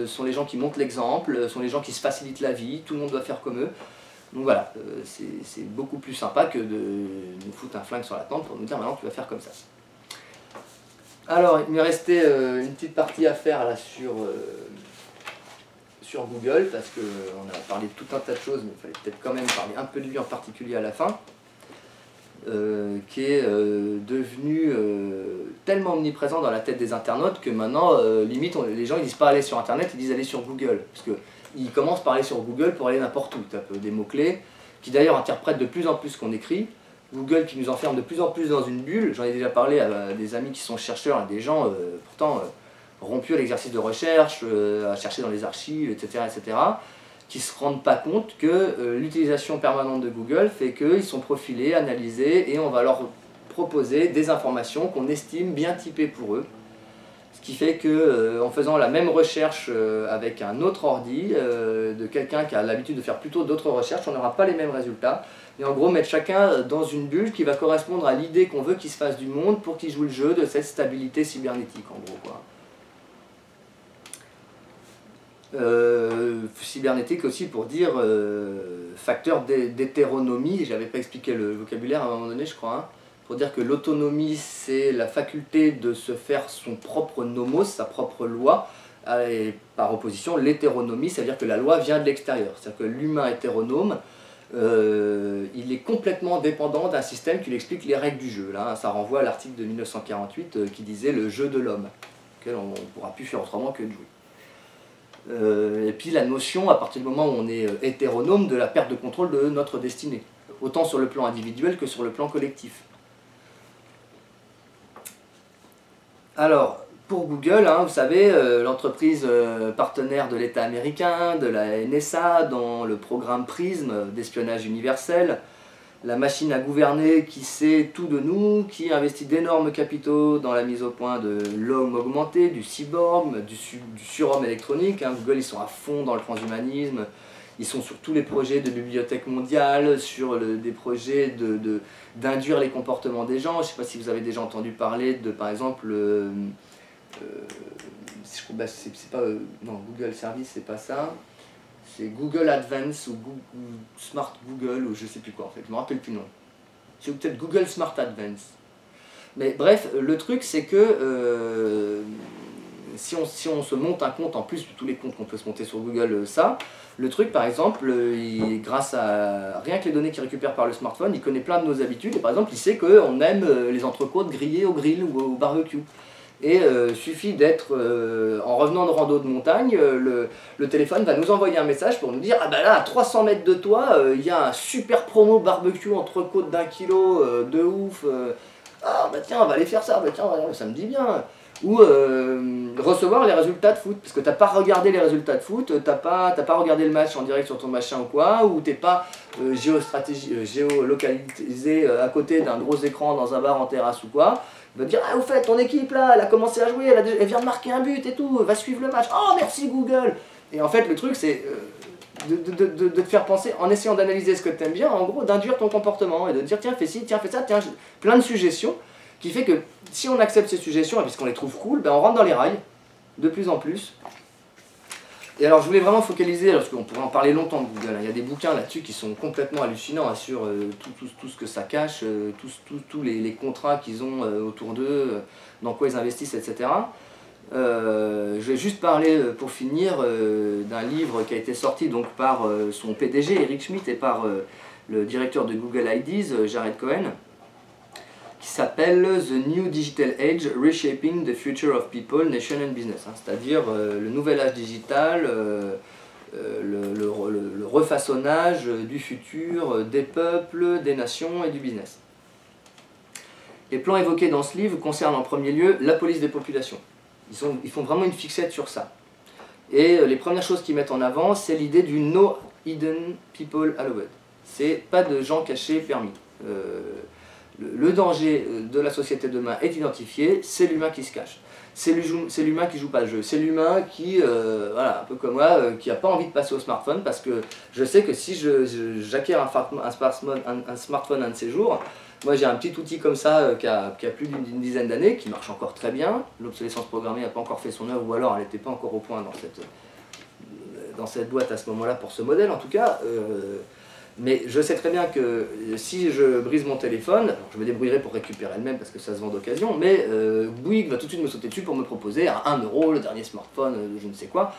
sont les gens qui montrent l'exemple, sont les gens qui se facilitent la vie, tout le monde doit faire comme eux. Donc voilà, c'est beaucoup plus sympa que de nous foutre un flingue sur la tempe pour nous dire maintenant tu vas faire comme ça. Alors il me restait une petite partie à faire là sur Google, parce qu'on a parlé de tout un tas de choses, mais il fallait peut-être quand même parler un peu de lui en particulier à la fin. Qui est devenu tellement omniprésent dans la tête des internautes que maintenant, limite, les gens ils disent pas aller sur Internet, ils disent aller sur Google. Parce qu'ils commencent par aller sur Google pour aller n'importe où. Tu tapes des mots-clés, qui d'ailleurs interprètent de plus en plus ce qu'on écrit. Google qui nous enferme de plus en plus dans une bulle. J'en ai déjà parlé à des amis qui sont chercheurs, et des gens pourtant rompus à l'exercice de recherche, à chercher dans les archives, etc. Qui ne se rendent pas compte que l'utilisation permanente de Google fait qu'ils sont profilés, analysés, et on va leur proposer des informations qu'on estime bien typées pour eux. Ce qui fait qu'en faisant la même recherche avec un autre ordi, de quelqu'un qui a l'habitude de faire plutôt d'autres recherches, on n'aura pas les mêmes résultats. Et en gros, mettre chacun dans une bulle qui va correspondre à l'idée qu'on veut qu'il se fasse du monde pour qu'il joue le jeu de cette stabilité cybernétique, en gros, quoi. Cybernétique aussi pour dire facteur d'hétéronomie, j'avais pas expliqué le vocabulaire à un moment donné je crois, hein, pour dire que l'autonomie c'est la faculté de se faire son propre nomos, sa propre loi, et par opposition l'hétéronomie, c'est-à-dire que la loi vient de l'extérieur, c'est-à-dire que l'humain hétéronome, il est complètement dépendant d'un système qui lui explique les règles du jeu. Là, ça renvoie à l'article de 1948 qui disait le jeu de l'homme, auquel on ne pourra plus faire autrement que de jouer. Et puis la notion, à partir du moment où on est hétéronome, de la perte de contrôle de notre destinée, autant sur le plan individuel que sur le plan collectif. Alors, pour Google, hein, vous savez, l'entreprise partenaire de l'État américain, de la NSA, dans le programme PRISM d'espionnage universel, la machine à gouverner qui sait tout de nous, qui investit d'énormes capitaux dans la mise au point de l'homme augmenté, du cyborg, du surhomme électronique. Hein. Google, ils sont à fond dans le transhumanisme, ils sont sur tous les projets de bibliothèque mondiale, sur des projets d'induire les comportements des gens. Je ne sais pas si vous avez déjà entendu parler de, par exemple, c'est pas, non, Google Service, c'est pas ça. C'est Google Advance ou Google, Smart Google ou je sais plus quoi en fait, je me rappelle plus le nom. C'est peut-être Google Smart Advance. Mais bref, le truc c'est que si on se monte un compte en plus de tous les comptes qu'on peut se monter sur Google, le truc par exemple, grâce à rien que les données qu'il récupère par le smartphone, il connaît plein de nos habitudes et par exemple il sait qu'on aime les entrecôtes grillées au grill ou au barbecue. Et suffit d'être, en revenant de rando de montagne, le téléphone va nous envoyer un message pour nous dire « Ah bah là, à 300 mètres de toi, il y a un super promo barbecue entre côtes d'1 kilo, de ouf, ah bah tiens, on va aller faire ça, bah tiens, ça me dit bien !» Ou recevoir les résultats de foot, parce que t'as pas regardé les résultats de foot, t'as pas regardé le match en direct sur ton machin ou quoi, ou t'es pas géolocalisé à côté d'un gros écran dans un bar en terrasse ou quoi. Il va te dire, ah au fait, ton équipe là, elle a commencé à jouer, elle vient de marquer un but et tout, va suivre le match, oh merci Google. Et en fait le truc c'est de te faire penser, en essayant d'analyser ce que tu aimes bien, en gros d'induire ton comportement et de te dire tiens fais ci, tiens fais ça, tiens, plein de suggestions, qui fait que si on accepte ces suggestions et puisqu'on les trouve cool, ben on rentre dans les rails, de plus en plus. Et alors je voulais vraiment focaliser, parce qu'on pourrait en parler longtemps de Google, hein. Il y a des bouquins là-dessus qui sont complètement hallucinants hein, sur tout ce que ça cache, tous les contrats qu'ils ont autour d'eux, dans quoi ils investissent, etc. Je vais juste parler pour finir d'un livre qui a été sorti donc, par son PDG Eric Schmidt et par le directeur de Google IDs, Jared Cohen, qui s'appelle The New Digital Age, Reshaping the Future of People, Nation and Business, hein, c'est-à-dire le nouvel âge digital, le refaçonnage du futur des peuples, des nations et du business. Les plans évoqués dans ce livre concernent en premier lieu la police des populations. Ils font vraiment une fixette sur ça. Et les premières choses qu'ils mettent en avant, c'est l'idée du No Hidden People Allowed. C'est pas de gens cachés permis. Le danger de la société de demain est identifié, c'est l'humain qui se cache. C'est l'humain qui joue pas le jeu. C'est l'humain qui, voilà, un peu comme moi, qui n'a pas envie de passer au smartphone parce que je sais que si j'acquiers un smartphone un de ces jours, moi j'ai un petit outil comme ça qui a plus d'une dizaine d'années, qui marche encore très bien. L'obsolescence programmée n'a pas encore fait son œuvre ou alors elle n'était pas encore au point dans cette boîte à ce moment-là pour ce modèle en tout cas. Mais je sais très bien que si je brise mon téléphone, alors je me débrouillerai pour récupérer le même parce que ça se vend d'occasion, mais Bouygues va tout de suite me sauter dessus pour me proposer à 1 € le dernier smartphone, je ne sais quoi.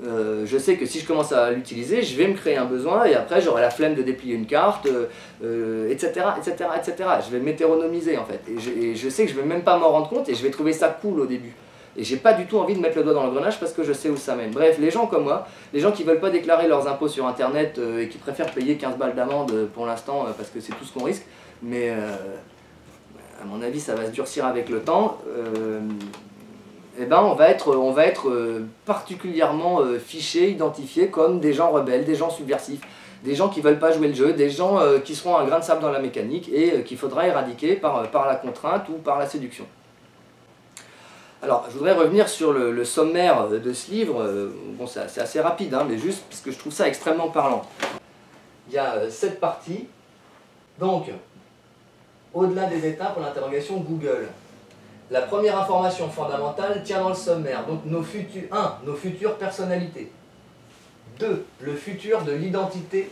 Je sais que si je commence à l'utiliser, je vais me créer un besoin et après j'aurai la flemme de déplier une carte, etc., etc., etc. Je vais m'hétéronomiser en fait. Et je sais que je ne vais même pas m'en rendre compte et je vais trouver ça cool au début. Et j'ai pas du tout envie de mettre le doigt dans l'engrenage parce que je sais où ça mène. Bref, les gens comme moi, les gens qui veulent pas déclarer leurs impôts sur internet et qui préfèrent payer 15 balles d'amende pour l'instant parce que c'est tout ce qu'on risque, mais à mon avis ça va se durcir avec le temps, eh ben on va être particulièrement fichés, identifiés comme des gens rebelles, des gens subversifs, des gens qui veulent pas jouer le jeu, des gens qui seront un grain de sable dans la mécanique et qu'il faudra éradiquer par la contrainte ou par la séduction. Alors, je voudrais revenir sur le sommaire de ce livre. Bon, c'est assez rapide, hein, mais juste parce que je trouve ça extrêmement parlant. Il y a 7 parties. Donc, au-delà des États pour l'interrogation Google. La première information fondamentale tient dans le sommaire. Donc, nos futures personnalités. 2. Le futur de l'identité,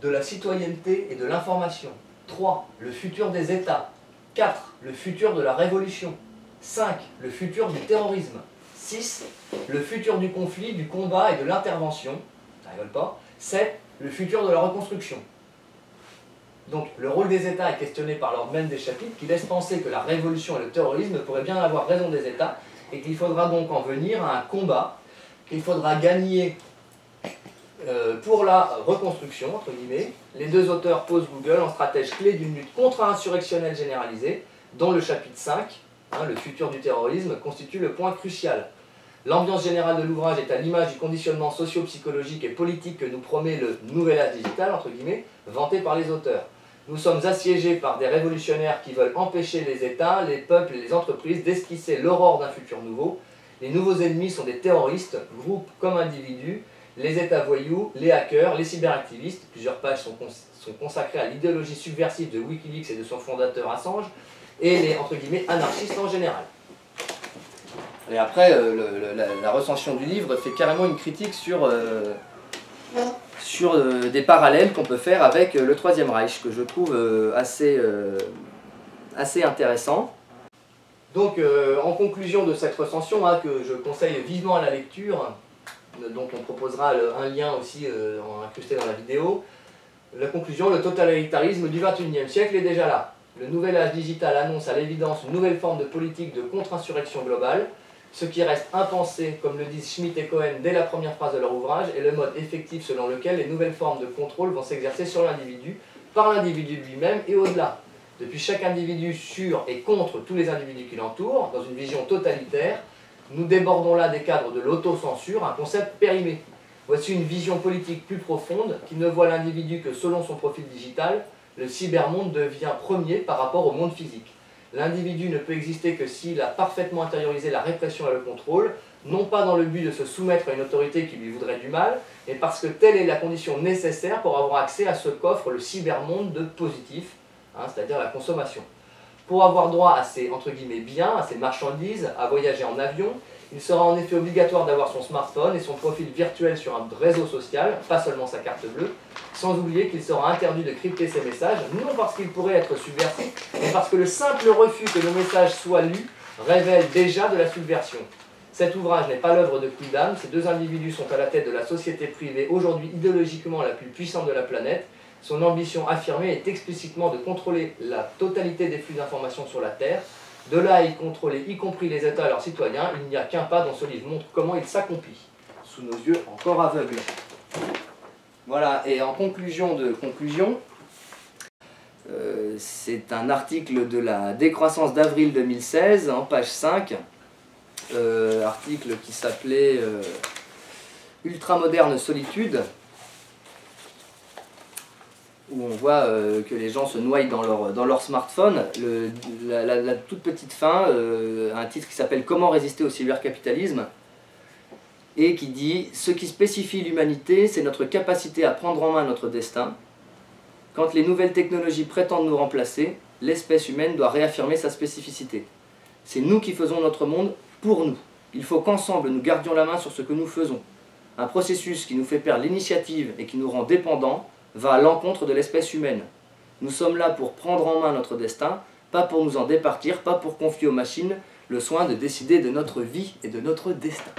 de la citoyenneté et de l'information. 3. Le futur des États. 4. Le futur de la révolution. 5. Le futur du terrorisme. 6. Le futur du conflit, du combat et de l'intervention. Ça rigole pas. 7. Le futur de la reconstruction. Donc le rôle des États est questionné par l'ordre même des chapitres qui laisse penser que la révolution et le terrorisme pourraient bien avoir raison des États et qu'il faudra donc en venir à un combat qu'il faudra gagner pour la reconstruction, entre guillemets. Les deux auteurs posent Google en stratège clé d'une lutte contre-insurrectionnelle généralisée, dont le chapitre 5, le futur du terrorisme, constitue le point crucial. L'ambiance générale de l'ouvrage est à l'image du conditionnement socio-psychologique et politique que nous promet le nouvel âge digital, entre guillemets, vanté par les auteurs. Nous sommes assiégés par des révolutionnaires qui veulent empêcher les États, les peuples et les entreprises d'esquisser l'aurore d'un futur nouveau. Les nouveaux ennemis sont des terroristes, groupes comme individus, les États voyous, les hackers, les cyberactivistes. Plusieurs pages sont consacrées à l'idéologie subversive de Wikileaks et de son fondateur Assange, et les, entre guillemets, anarchistes en général. Et après, la recension du livre fait carrément une critique sur des parallèles qu'on peut faire avec le Troisième Reich, que je trouve assez intéressant. Donc, en conclusion de cette recension, que je conseille vivement à la lecture, dont on proposera un lien aussi incrusté dans la vidéo, la conclusion, le totalitarisme du XXIe siècle est déjà là. Le nouvel âge digital annonce à l'évidence une nouvelle forme de politique de contre-insurrection globale. Ce qui reste impensé, comme le disent Schmitt et Cohen dès la première phrase de leur ouvrage, est le mode effectif selon lequel les nouvelles formes de contrôle vont s'exercer sur l'individu, par l'individu lui-même et au-delà. Depuis chaque individu sur et contre tous les individus qui l'entourent, dans une vision totalitaire, nous débordons là des cadres de l'autocensure, un concept périmé. Voici une vision politique plus profonde qui ne voit l'individu que selon son profil digital. Le cybermonde devient premier par rapport au monde physique. L'individu ne peut exister que s'il a parfaitement intériorisé la répression et le contrôle, non pas dans le but de se soumettre à une autorité qui lui voudrait du mal, mais parce que telle est la condition nécessaire pour avoir accès à ce qu'offre le cybermonde de positif, c'est-à-dire la consommation. Pour avoir droit à ces, entre guillemets, biens, à ces marchandises, à voyager en avion, il sera en effet obligatoire d'avoir son smartphone et son profil virtuel sur un réseau social, pas seulement sa carte bleue, sans oublier qu'il sera interdit de crypter ces messages, non parce qu'ils pourraient être subversifs, mais parce que le simple refus que nos messages soient lus révèle déjà de la subversion. Cet ouvrage n'est pas l'œuvre de Quidam, ces deux individus sont à la tête de la société privée aujourd'hui idéologiquement la plus puissante de la planète. Son ambition affirmée est explicitement de contrôler la totalité des flux d'informations sur la Terre. De là à y contrôler, y compris les États et leurs citoyens, il n'y a qu'un pas dont ce livre montre comment il s'accomplit. Sous nos yeux encore aveugles. Voilà, et en conclusion de conclusion, c'est un article de la décroissance d'avril 2016, en page 5, article qui s'appelait Ultramoderne solitude, où on voit que les gens se noient dans leur smartphone. La toute petite fin, un titre qui s'appelle « Comment résister au cybercapitalisme ?» et qui dit « Ce qui spécifie l'humanité, c'est notre capacité à prendre en main notre destin. Quand les nouvelles technologies prétendent nous remplacer, l'espèce humaine doit réaffirmer sa spécificité. C'est nous qui faisons notre monde pour nous. Il faut qu'ensemble nous gardions la main sur ce que nous faisons. Un processus qui nous fait perdre l'initiative et qui nous rend dépendants va à l'encontre de l'espèce humaine. Nous sommes là pour prendre en main notre destin, pas pour nous en départir, pas pour confier aux machines le soin de décider de notre vie et de notre destin. »